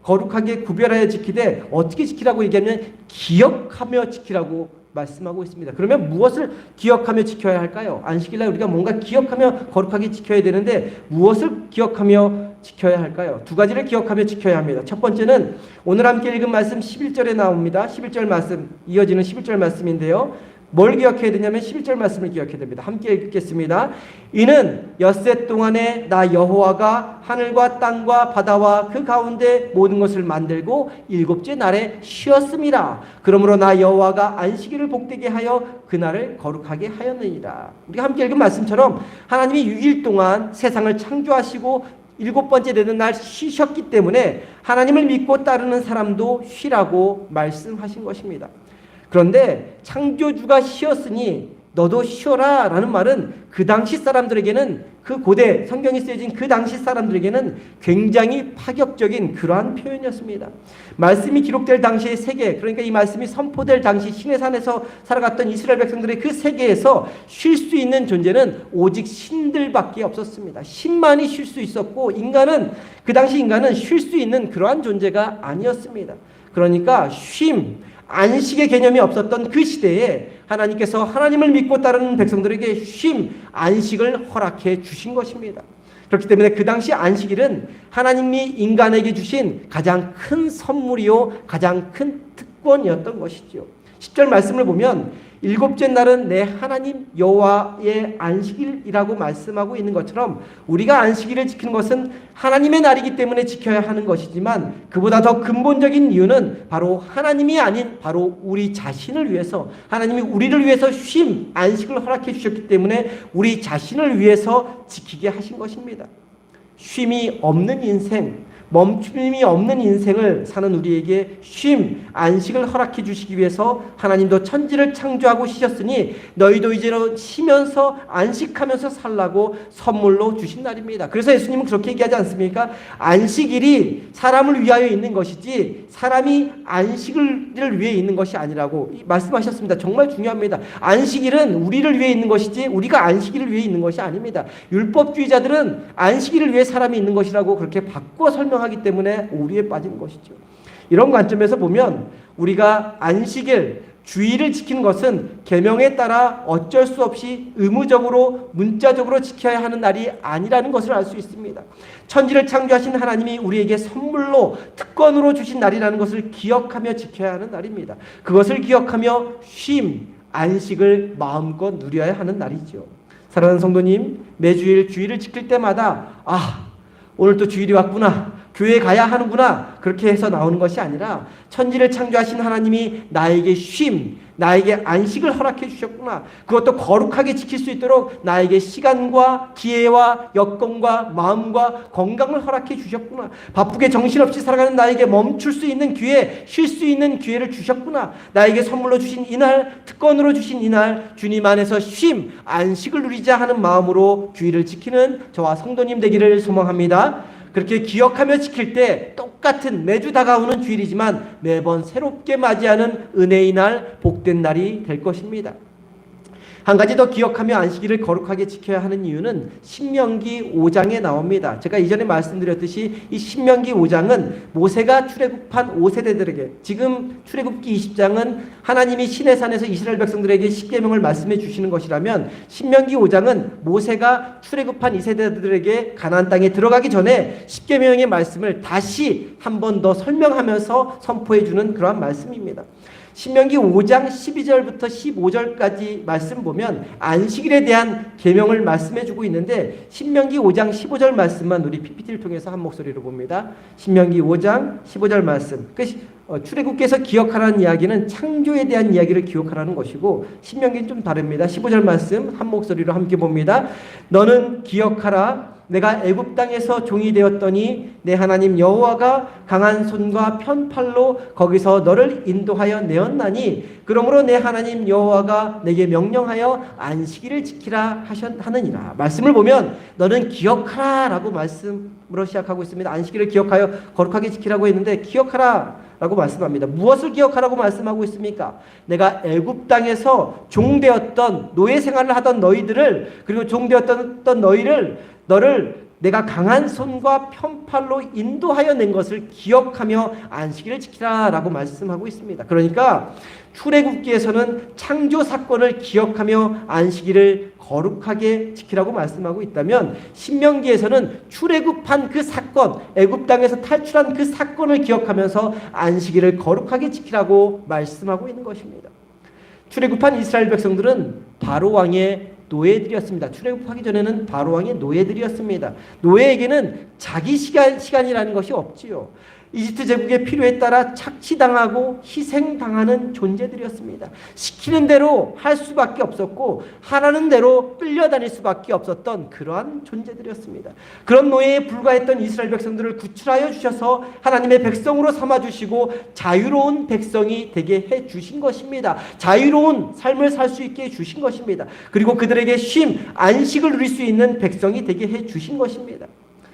거룩하게 구별하여 지키되, 어떻게 지키라고 얘기하면 기억하며 지키라고 말씀하고 있습니다. 그러면 무엇을 기억하며 지켜야 할까요? 안식일날 우리가 뭔가 기억하며 거룩하게 지켜야 되는데 무엇을 기억하며 지켜야 할까요? 두 가지를 기억하며 지켜야 합니다. 첫 번째는 오늘 함께 읽은 말씀 11절에 나옵니다. 11절 말씀, 이어지는 11절 말씀인데요. 뭘 기억해야 되냐면 11절 말씀을 기억해야 됩니다. 함께 읽겠습니다. 이는 엿새 동안에 나 여호와가 하늘과 땅과 바다와 그 가운데 모든 것을 만들고 일곱째 날에 쉬었음이라. 그러므로 나 여호와가 안식일을 복되게 하여 그날을 거룩하게 하였느니라. 우리가 함께 읽은 말씀처럼 하나님이 6일 동안 세상을 창조하시고 7번째 되는 날 쉬셨기 때문에 하나님을 믿고 따르는 사람도 쉬라고 말씀하신 것입니다. 그런데 창조주가 쉬었으니 너도 쉬어라 라는 말은 그 당시 사람들에게는, 그 고대 성경이 쓰여진 그 당시 사람들에게는 굉장히 파격적인 그러한 표현이었습니다. 말씀이 기록될 당시의 세계, 그러니까 이 말씀이 선포될 당시 시내산에서 살아갔던 이스라엘 백성들의 그 세계에서 쉴 수 있는 존재는 오직 신들밖에 없었습니다. 신만이 쉴 수 있었고, 그 당시 인간은 쉴 수 있는 그러한 존재가 아니었습니다. 그러니까 안식의 개념이 없었던 그 시대에 하나님께서 하나님을 믿고 따르는 백성들에게 안식을 허락해 주신 것입니다. 그렇기 때문에 그 당시 안식일은 하나님이 인간에게 주신 가장 큰 선물이요, 가장 큰 특권이었던 것이죠. 10절 말씀을 보면 7째 날은 내 하나님 여호와의 안식일이라고 말씀하고 있는 것처럼, 우리가 안식일을 지키는 것은 하나님의 날이기 때문에 지켜야 하는 것이지만, 그보다 더 근본적인 이유는 바로 하나님이 아닌 바로 우리 자신을 위해서, 하나님이 우리를 위해서 안식을 허락해 주셨기 때문에 우리 자신을 위해서 지키게 하신 것입니다. 쉼이 없는 인생, 멈춤이 없는 인생을 사는 우리에게 안식을 허락해 주시기 위해서 하나님도 천지를 창조하고 쉬셨으니 너희도 이제는 쉬면서 안식하면서 살라고 선물로 주신 날입니다. 그래서 예수님은 그렇게 얘기하지 않습니까? 안식일이 사람을 위하여 있는 것이지 사람이 안식을 위해 있는 것이 아니라고 말씀하셨습니다. 정말 중요합니다. 안식일은 우리를 위해 있는 것이지 우리가 안식일을 위해 있는 것이 아닙니다. 율법주의자들은 안식일을 위해 사람이 있는 것이라고 그렇게 바꿔 설명하기 때문에 오류에 빠진 것이죠. 이런 관점에서 보면 우리가 안식일, 주의를 지키는 것은 계명에 따라 어쩔 수 없이 의무적으로 문자적으로 지켜야 하는 날이 아니라는 것을 알 수 있습니다. 천지를 창조하신 하나님이 우리에게 선물로 특권으로 주신 날이라는 것을 기억하며 지켜야 하는 날입니다. 그것을 기억하며 안식을 마음껏 누려야 하는 날이죠. 사랑하는 성도님, 매주일 주일을 지킬 때마다 오늘 또 주일이 왔구나, 교회에 가야 하는구나, 그렇게 해서 나오는 것이 아니라 천지를 창조하신 하나님이 나에게 나에게 안식을 허락해 주셨구나. 그것도 거룩하게 지킬 수 있도록 나에게 시간과 기회와 여건과 마음과 건강을 허락해 주셨구나. 바쁘게 정신없이 살아가는 나에게 멈출 수 있는 기회, 쉴 수 있는 기회를 주셨구나. 나에게 선물로 주신 이날, 특권으로 주신 이날, 주님 안에서 쉼, 안식을 누리자 하는 마음으로 주의를 지키는 저와 성도님 되기를 소망합니다. 그렇게 기억하며 지킬 때 똑같은 매주 다가오는 주일이지만 매번 새롭게 맞이하는 은혜의 날, 복된 날이 될 것입니다. 한 가지 더 기억하며 안식일을 거룩하게 지켜야 하는 이유는 신명기 5장에 나옵니다. 제가 이전에 말씀드렸듯이 이 신명기 5장은 모세가 출애굽한 5세대들에게, 지금 출애굽기 20장은 하나님이 시내산에서 이스라엘 백성들에게 십계명을 말씀해 주시는 것이라면 신명기 5장은 모세가 출애굽한 2세대들에게 가나안 땅에 들어가기 전에 십계명의 말씀을 다시 한 번 더 설명하면서 선포해 주는 그러한 말씀입니다. 신명기 5장 12절부터 15절까지 말씀 보면 안식일에 대한 계명을 말씀해 주고 있는데 신명기 5장 15절 말씀만 우리 PPT를 통해서 한 목소리로 봅니다. 신명기 5장 15절 말씀. 출애굽기에서 기억하라는 이야기는 창조에 대한 이야기를 기억하라는 것이고 신명기는 좀 다릅니다. 15절 말씀 한 목소리로 함께 봅니다. 너는 기억하라. 내가 애굽 땅에서 종이 되었더니 내 하나님 여호와가 강한 손과 편팔로 거기서 너를 인도하여 내었나니 그러므로 내 하나님 여호와가 내게 명령하여 안식일을 지키라 하느니라. 말씀을 보면 너는 기억하라 라고 말씀으로 시작하고 있습니다. 안식일을 기억하여 거룩하게 지키라고 했는데 기억하라 라고 말씀합니다. 무엇을 기억하라고 말씀하고 있습니까? 내가 애굽 땅에서 종되었던 노예 생활을 하던 너희들을, 그리고 종되었던 너를 내가 강한 손과 편팔로 인도하여 낸 것을 기억하며 안식일을 지키라 라고 말씀하고 있습니다. 그러니까 출애굽기에서는 창조 사건을 기억하며 안식일을 거룩하게 지키라고 말씀하고 있다면 신명기에서는 출애굽한 그 사건, 애굽 땅에서 탈출한 그 사건을 기억하면서 안식일을 거룩하게 지키라고 말씀하고 있는 것입니다. 출애굽한 이스라엘 백성들은 바로 왕의 노예들이었습니다. 출애굽하기 전에는 바로 왕의 노예들이었습니다. 노예에게는 자기 시간이라는 것이 없지요. 이집트 제국의 필요에 따라 착취당하고 희생당하는 존재들이었습니다. 시키는 대로 할 수밖에 없었고 하라는 대로 끌려다닐 수밖에 없었던 그러한 존재들이었습니다. 그런 노예에 불과했던 이스라엘 백성들을 구출하여 주셔서 하나님의 백성으로 삼아주시고 자유로운 백성이 되게 해주신 것입니다. 자유로운 삶을 살 수 있게 해주신 것입니다. 그리고 그들에게 쉼, 안식을 누릴 수 있는 백성이 되게 해주신 것입니다.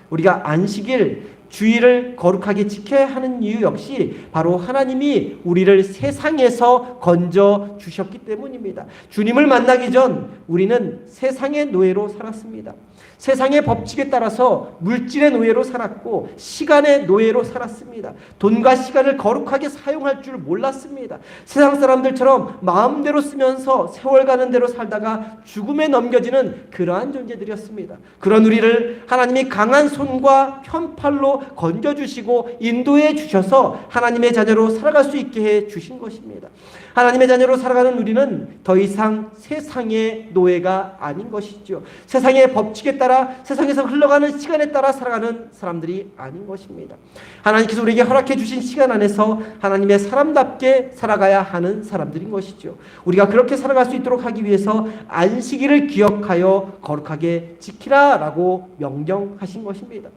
우리가 안식일, 주일을 거룩하게 지켜야 하는 이유 역시 바로 하나님이 우리를 세상에서 건져 주셨기 때문입니다. 주님을 만나기 전 우리는 세상의 노예로 살았습니다. 세상의 법칙에 따라서 물질의 노예로 살았고 시간의 노예로 살았습니다. 돈과 시간을 거룩하게 사용할 줄 몰랐습니다. 세상 사람들처럼 마음대로 쓰면서 세월 가는 대로 살다가 죽음에 넘겨지는 그러한 존재들이었습니다. 그런 우리를 하나님이 강한 손과 편팔로 건져주시고 인도해 주셔서 하나님의 자녀로 살아갈 수 있게 해 주신 것입니다. 하나님의 자녀로 살아가는 우리는 더 이상 세상의 노예가 아닌 것이죠. 세상의 법칙에 따라, 세상에서 흘러가는 시간에 따라 살아가는 사람들이 아닌 것입니다. 하나님께서 우리에게 허락해 주신 시간 안에서 하나님의 사람답게 살아가야 하는 사람들인 것이죠. 우리가 그렇게 살아갈 수 있도록 하기 위해서 안식일을 기억하여 거룩하게 지키라라고 명령하신 것입니다.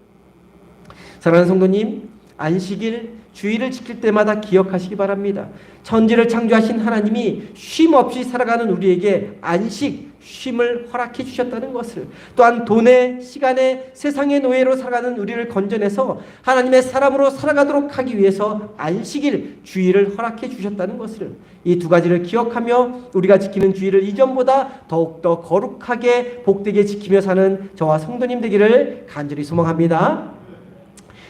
사랑하는 성도님, 안식일, 주일을 지킬 때마다 기억하시기 바랍니다. 천지를 창조하신 하나님이 쉼 없이 살아가는 우리에게 안식, 쉼을 허락해 주셨다는 것을, 또한 돈의, 시간의, 세상의 노예로 살아가는 우리를 건져내서 하나님의 사람으로 살아가도록 하기 위해서 안식일, 주일을 허락해 주셨다는 것을, 이 두 가지를 기억하며 우리가 지키는 주일을 이전보다 더욱더 거룩하게 복되게 지키며 사는 저와 성도님 되기를 간절히 소망합니다.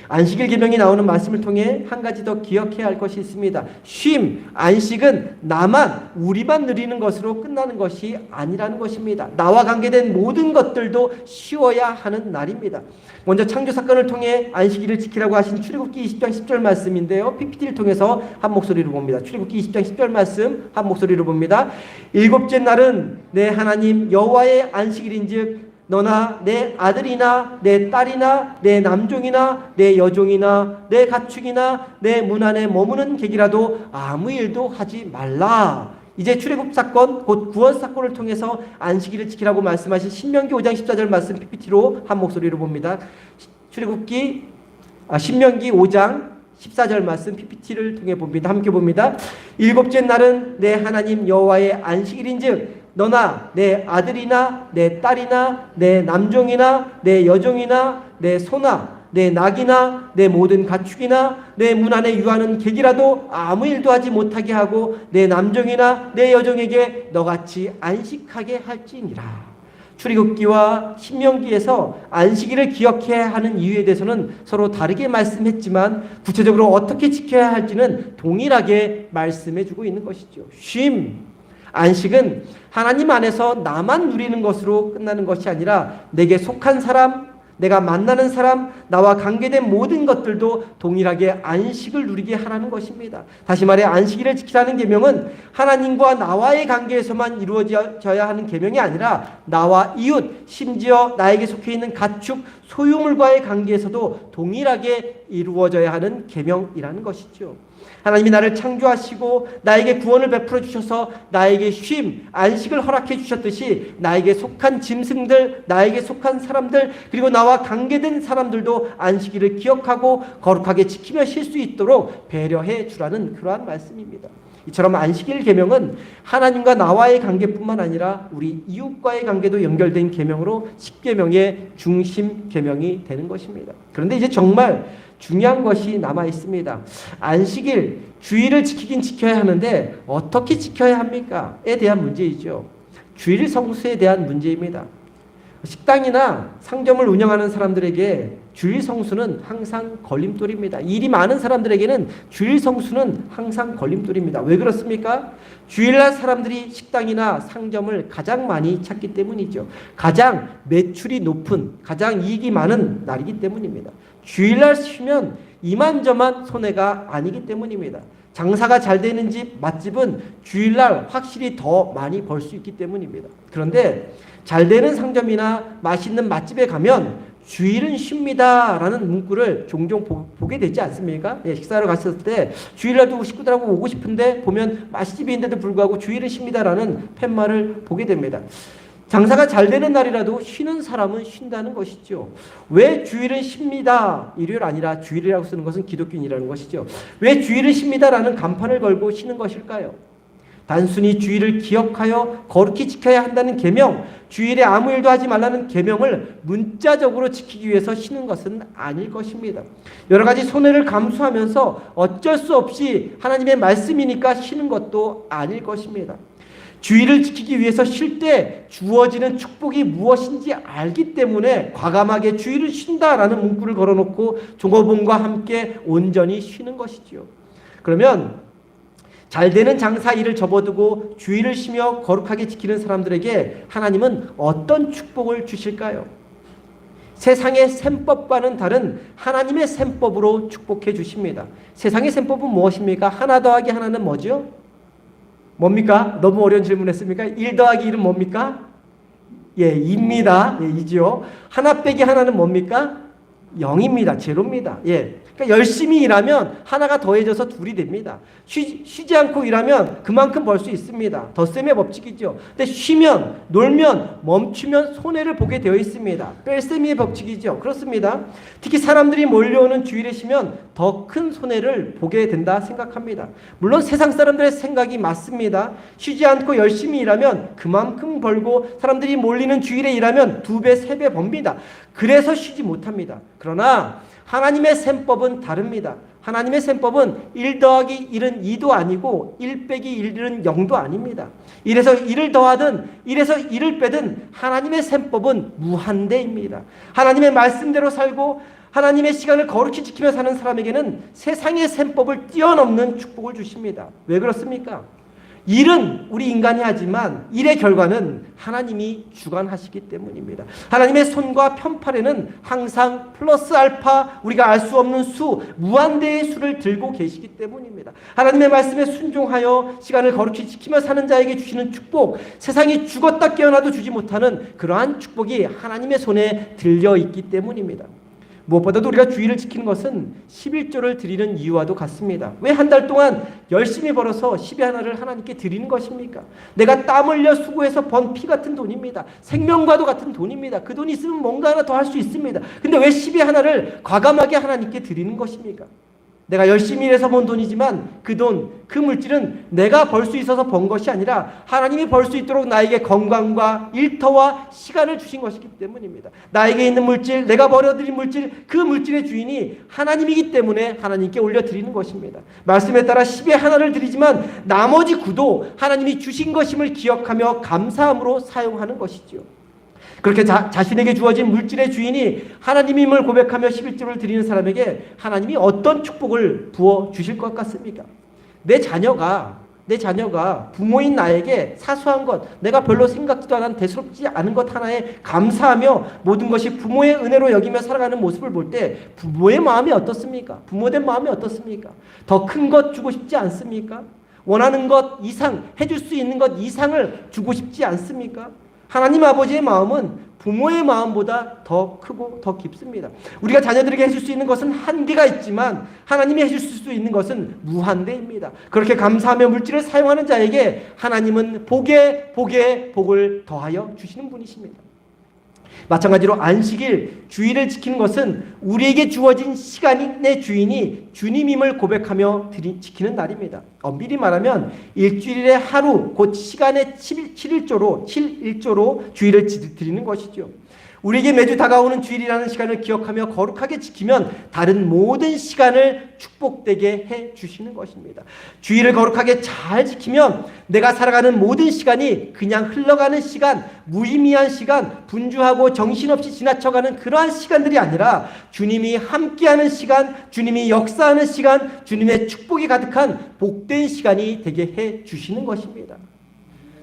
안식일 계명이 나오는 말씀을 통해 한 가지 더 기억해야 할 것이 있습니다. 쉼, 안식은 나만, 우리만 누리는 것으로 끝나는 것이 아니라는 것입니다. 나와 관계된 모든 것들도 쉬어야 하는 날입니다. 먼저 창조 사건을 통해 안식일을 지키라고 하신 출애굽기 20장 10절 말씀인데요. PPT를 통해서 한 목소리로 봅니다. 출애굽기 20장 10절 말씀 한 목소리로 봅니다. 일곱째 날은 내 하나님 여호와의 안식일인즉 너나 내 아들이나 내 딸이나 내 남종이나 내 여종이나 내 가축이나 내 문 안에 머무는 객이라도 아무 일도 하지 말라. 이제 출애굽 사건, 곧 구원 사건을 통해서 안식일을 지키라고 말씀하신 신명기 5장 14절 말씀 PPT로 한 목소리로 봅니다. 신명기 5장 14절 말씀 PPT를 통해 봅니다. 함께 봅니다. 일곱째 날은 내 하나님 여호와의 안식일인즉 너나 내 아들이나 내 딸이나 내 남종이나 내 여종이나 내 소나 내 낙이나 내 모든 가축이나 내 문 안에 유하는 객이라도 아무 일도 하지 못하게 하고 내 남종이나 내 여종에게 너같이 안식하게 할지니라. 출애굽기와 신명기에서 안식일을 기억해야 하는 이유에 대해서는 서로 다르게 말씀했지만 구체적으로 어떻게 지켜야 할지는 동일하게 말씀해주고 있는 것이죠. 쉼, 안식은 하나님 안에서 나만 누리는 것으로 끝나는 것이 아니라 내게 속한 사람, 내가 만나는 사람, 나와 관계된 모든 것들도 동일하게 안식을 누리게 하라는 것입니다. 다시 말해 안식일을 지키라는 계명은 하나님과 나와의 관계에서만 이루어져야 하는 계명이 아니라 나와 이웃, 심지어 나에게 속해 있는 가축, 소유물과의 관계에서도 동일하게 이루어져야 하는 계명이라는 것이죠. 하나님이 나를 창조하시고 나에게 구원을 베풀어 주셔서 나에게 쉼, 안식을 허락해 주셨듯이 나에게 속한 짐승들, 나에게 속한 사람들, 그리고 나와 관계된 사람들도 안식일을 기억하고 거룩하게 지키며 쉴 수 있도록 배려해 주라는 그러한 말씀입니다. 이처럼 안식일 계명은 하나님과 나와의 관계뿐만 아니라 우리 이웃과의 관계도 연결된 계명으로 십계명의 중심 계명이 되는 것입니다. 그런데 이제 정말 중요한 것이 남아 있습니다. 안식일, 주일을 지키긴 지켜야 하는데 어떻게 지켜야 합니까?에 대한 문제이죠. 주일 성수에 대한 문제입니다. 식당이나 상점을 운영하는 사람들에게 주일 성수는 항상 걸림돌입니다. 일이 많은 사람들에게는 주일 성수는 항상 걸림돌입니다. 왜 그렇습니까? 주일날 사람들이 식당이나 상점을 가장 많이 찾기 때문이죠. 가장 매출이 높은, 가장 이익이 많은 날이기 때문입니다. 주일날 쉬면 이만저만 손해가 아니기 때문입니다. 장사가 잘 되는 집, 맛집은 주일날 확실히 더 많이 벌 수 있기 때문입니다. 그런데 잘 되는 상점이나 맛있는 맛집에 가면 주일은 쉽니다 라는 문구를 종종 보게 되지 않습니까? 예, 식사하러 갔을 때 주일날도 식구들하고 오고 싶은데 보면 맛집이 있는데도 불구하고 주일은 쉽니다 라는 팻말을 보게 됩니다. 장사가 잘 되는 날이라도 쉬는 사람은 쉰다는 것이죠. 왜 주일은 쉽니다, 일요일 아니라 주일이라고 쓰는 것은 기독교인이라는 것이죠. 왜 주일은 쉽니다라는 간판을 걸고 쉬는 것일까요? 단순히 주일을 기억하여 거룩히 지켜야 한다는 계명, 주일에 아무 일도 하지 말라는 계명을 문자적으로 지키기 위해서 쉬는 것은 아닐 것입니다. 여러 가지 손해를 감수하면서 어쩔 수 없이 하나님의 말씀이니까 쉬는 것도 아닐 것입니다. 주일을 지키기 위해서 쉴 때 주어지는 축복이 무엇인지 알기 때문에 과감하게 주일을 쉰다라는 문구를 걸어놓고 종업원과 함께 온전히 쉬는 것이지요. 그러면 잘 되는 장사 일을 접어두고 주일을 쉬며 거룩하게 지키는 사람들에게 하나님은 어떤 축복을 주실까요? 세상의 셈법과는 다른 하나님의 셈법으로 축복해 주십니다. 세상의 셈법은 무엇입니까? 하나 더하기 하나는 뭐죠? 뭡니까? 너무 어려운 질문했습니까? 1 더하기 1은 뭡니까? 예, 2입니다. 예, 2죠. 하나 빼기 하나는 뭡니까? 0입니다. 제로입니다. 예. 그러니까 열심히 일하면 하나가 더해져서 둘이 됩니다. 쉬지 않고 일하면 그만큼 벌 수 있습니다. 덧셈의 법칙이죠. 근데 쉬면, 놀면, 멈추면 손해를 보게 되어 있습니다. 뺄셈의 법칙이죠. 그렇습니다. 특히 사람들이 몰려오는 주일에 쉬면 더 큰 손해를 보게 된다 생각합니다. 물론 세상 사람들의 생각이 맞습니다. 쉬지 않고 열심히 일하면 그만큼 벌고 사람들이 몰리는 주일에 일하면 2배, 3배 법니다. 그래서 쉬지 못합니다. 그러나 하나님의 셈법은 다릅니다. 하나님의 셈법은 1 더하기 1은 2도 아니고 1 빼기 1은 0도 아닙니다. 1에서 1을 더하든 1에서 1을 빼든 하나님의 셈법은 무한대입니다. 하나님의 말씀대로 살고 하나님의 시간을 거룩히 지키며 사는 사람에게는 세상의 셈법을 뛰어넘는 축복을 주십니다. 왜 그렇습니까? 일은 우리 인간이 하지만 일의 결과는 하나님이 주관하시기 때문입니다. 하나님의 손과 편팔에는 항상 플러스 알파, 우리가 알 수 없는 수, 무한대의 수를 들고 계시기 때문입니다. 하나님의 말씀에 순종하여 시간을 거룩히 지키며 사는 자에게 주시는 축복, 세상이 죽었다 깨어나도 주지 못하는 그러한 축복이 하나님의 손에 들려 있기 때문입니다. 무엇보다도 우리가 주일을 지키는 것은 11조를 드리는 이유와도 같습니다. 왜 한 달 동안 열심히 벌어서 10의 하나를 하나님께 드리는 것입니까? 내가 땀 흘려 수고해서 번 피 같은 돈입니다. 생명과도 같은 돈입니다. 그 돈이 있으면 뭔가 하나 더 할 수 있습니다. 근데 왜 10의 하나를 과감하게 하나님께 드리는 것입니까? 내가 열심히 일해서 번 돈이지만 그 돈, 그 물질은 내가 벌 수 있어서 번 것이 아니라 하나님이 벌 수 있도록 나에게 건강과 일터와 시간을 주신 것이기 때문입니다. 나에게 있는 물질, 내가 벌어들인 물질, 그 물질의 주인이 하나님이기 때문에 하나님께 올려드리는 것입니다. 말씀에 따라 10의 하나를 드리지만 나머지 9도 하나님이 주신 것임을 기억하며 감사함으로 사용하는 것이지요. 그렇게 자신에게 주어진 물질의 주인이 하나님임을 고백하며 11조를 드리는 사람에게 하나님이 어떤 축복을 부어주실 것 같습니까? 내 자녀가 부모인 나에게 사소한 것, 내가 별로 생각지도 않은 대수롭지 않은 것 하나에 감사하며 모든 것이 부모의 은혜로 여기며 살아가는 모습을 볼 때 부모의 마음이 어떻습니까? 부모된 마음이 어떻습니까? 더 큰 것 주고 싶지 않습니까? 원하는 것 이상, 해줄 수 있는 것 이상을 주고 싶지 않습니까? 하나님 아버지의 마음은 부모의 마음보다 더 크고 더 깊습니다. 우리가 자녀들에게 해줄 수 있는 것은 한계가 있지만 하나님이 해줄 수 있는 것은 무한대입니다. 그렇게 감사하며 물질을 사용하는 자에게 하나님은 복에 복을 더하여 주시는 분이십니다. 마찬가지로 안식일, 주일을 지키는 것은 우리에게 주어진 시간의 주인이 주님임을 고백하며 지키는 날입니다. 엄밀히 말하면 일주일의 하루, 곧 시간의 7일조로 주일을 드리는 것이죠. 우리에게 매주 다가오는 주일이라는 시간을 기억하며 거룩하게 지키면 다른 모든 시간을 축복되게 해 주시는 것입니다. 주일을 거룩하게 잘 지키면 내가 살아가는 모든 시간이 그냥 흘러가는 시간, 무의미한 시간, 분주하고 정신없이 지나쳐가는 그러한 시간들이 아니라 주님이 함께하는 시간, 주님이 역사하는 시간, 주님의 축복이 가득한 복된 시간이 되게 해 주시는 것입니다.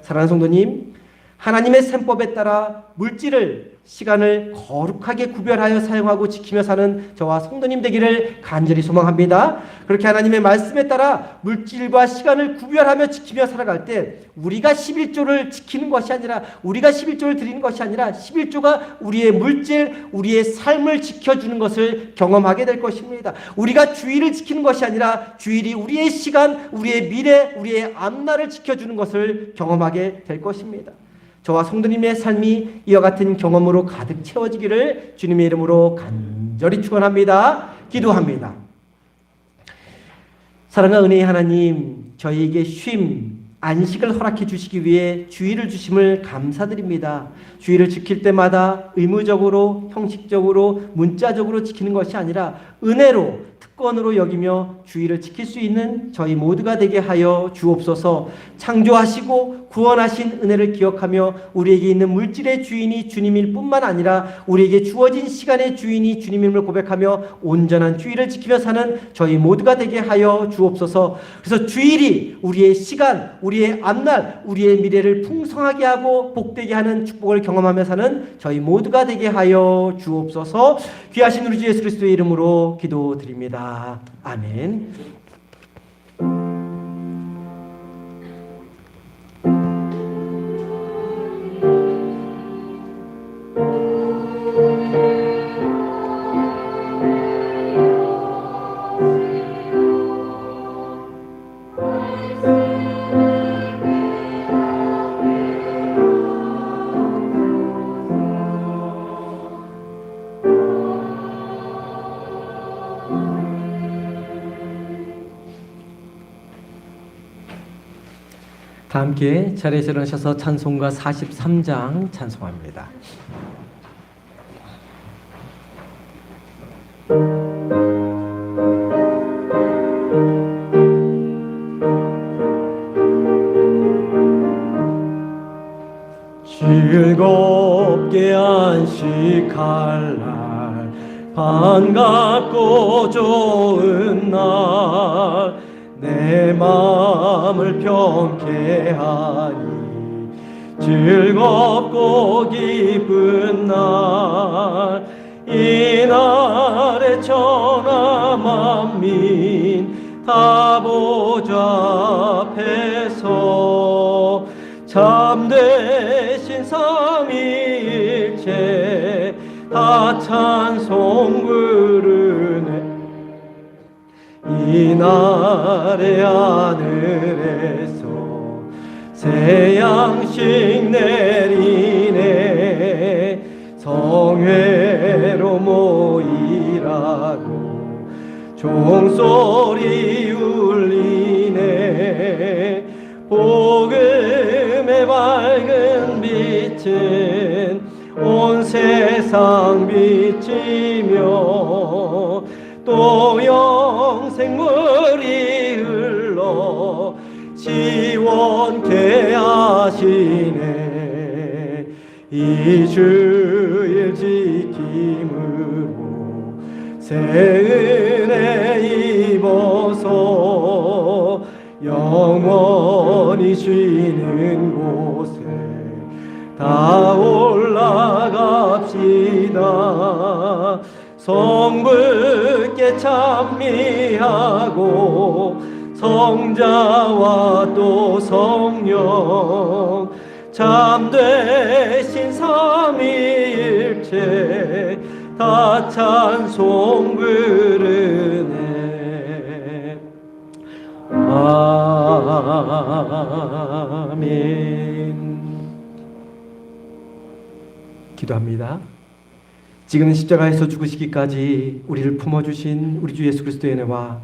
사랑하는 성도님, 하나님의 셈법에 따라 물질을, 시간을 거룩하게 구별하여 사용하고 지키며 사는 저와 성도님 되기를 간절히 소망합니다. 그렇게 하나님의 말씀에 따라 물질과 시간을 구별하며 지키며 살아갈 때 우리가 11조를 지키는 것이 아니라, 우리가 11조를 드리는 것이 아니라 11조가 우리의 물질, 우리의 삶을 지켜주는 것을 경험하게 될 것입니다. 우리가 주일을 지키는 것이 아니라 주일이 우리의 시간, 우리의 미래, 우리의 앞날을 지켜주는 것을 경험하게 될 것입니다. 저와 성도님의 삶이 이와 같은 경험으로 가득 채워지기를 주님의 이름으로 간절히 축원합니다. 기도합니다. 사랑과 은혜의 하나님, 저희에게 쉼, 안식을 허락해 주시기 위해 주일을 주심을 감사드립니다. 주일을 지킬 때마다 의무적으로, 형식적으로, 문자적으로 지키는 것이 아니라 은혜로, 특권으로 여기며 주일을 지킬 수 있는 저희 모두가 되게 하여 주옵소서. 창조하시고 구원하신 은혜를 기억하며 우리에게 있는 물질의 주인이 주님일 뿐만 아니라 우리에게 주어진 시간의 주인이 주님임을 고백하며 온전한 주일을 지키며 사는 저희 모두가 되게 하여 주옵소서. 그래서 주일이 우리의 시간, 우리의 앞날, 우리의 미래를 풍성하게 하고 복되게 하는 축복을 경험하며 사는 저희 모두가 되게 하여 주옵소서. 귀하신 우리 주 예수 그리스도의 이름으로 기도드립니다. 아멘. 다 함께 자리에서 일어나셔서 찬송가 43장 찬송합니다. 즐겁게 안식할 날, 반갑고 좋은 날, 내 마음을 평케하니 즐겁고 기쁜 날, 이날에 천하 만민 다 보좌 앞에서 참되신 삼위일체 다 찬송 부르네. 이날의 하늘에서 새 양식 내리네. 성회로 모이라고 종소리 울리네. 복음의 밝은 빛은 온 세상 비치며 또 영생물이 흘러 시원케 하시네. 이 주일 지킴으로 새 은혜 입어서 영원히 쉬는 곳에 다 올라갑시다. 성부께 찬미하고 성자와 또 성령 참되신 삼위일체 다 찬송 부르네. 아멘. 기도합니다. 지금 십자가에서 죽으시기까지 우리를 품어주신 우리 주 예수 그리스도의 은혜와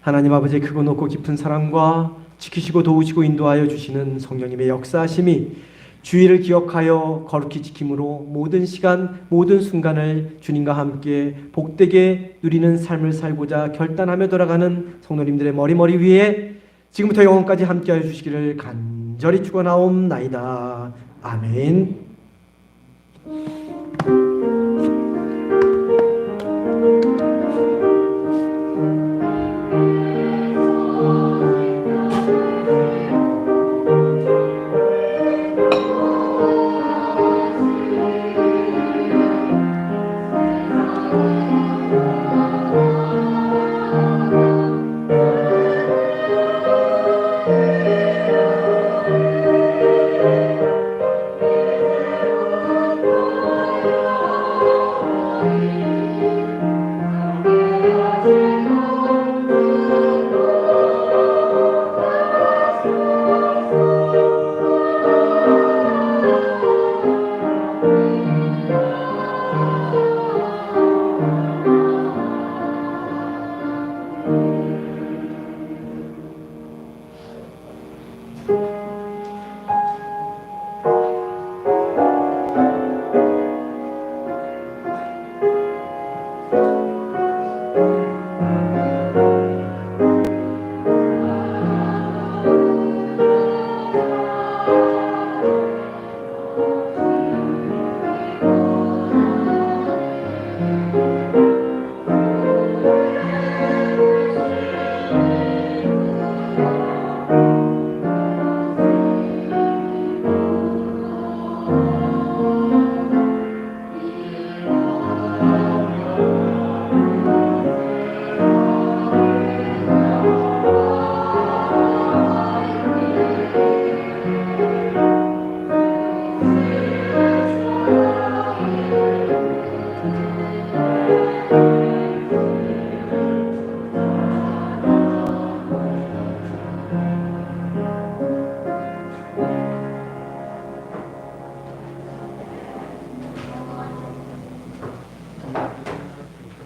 하나님 아버지의 크고 높고 깊은 사랑과 지키시고 도우시고 인도하여 주시는 성령님의 역사하심이 주의를 기억하여 거룩히 지킴으로 모든 시간 모든 순간을 주님과 함께 복되게 누리는 삶을 살고자 결단하며 돌아가는 성도님들의 머리 위에 지금부터 영원까지 함께하여 주시기를 간절히 축원하옵나이다. 아멘.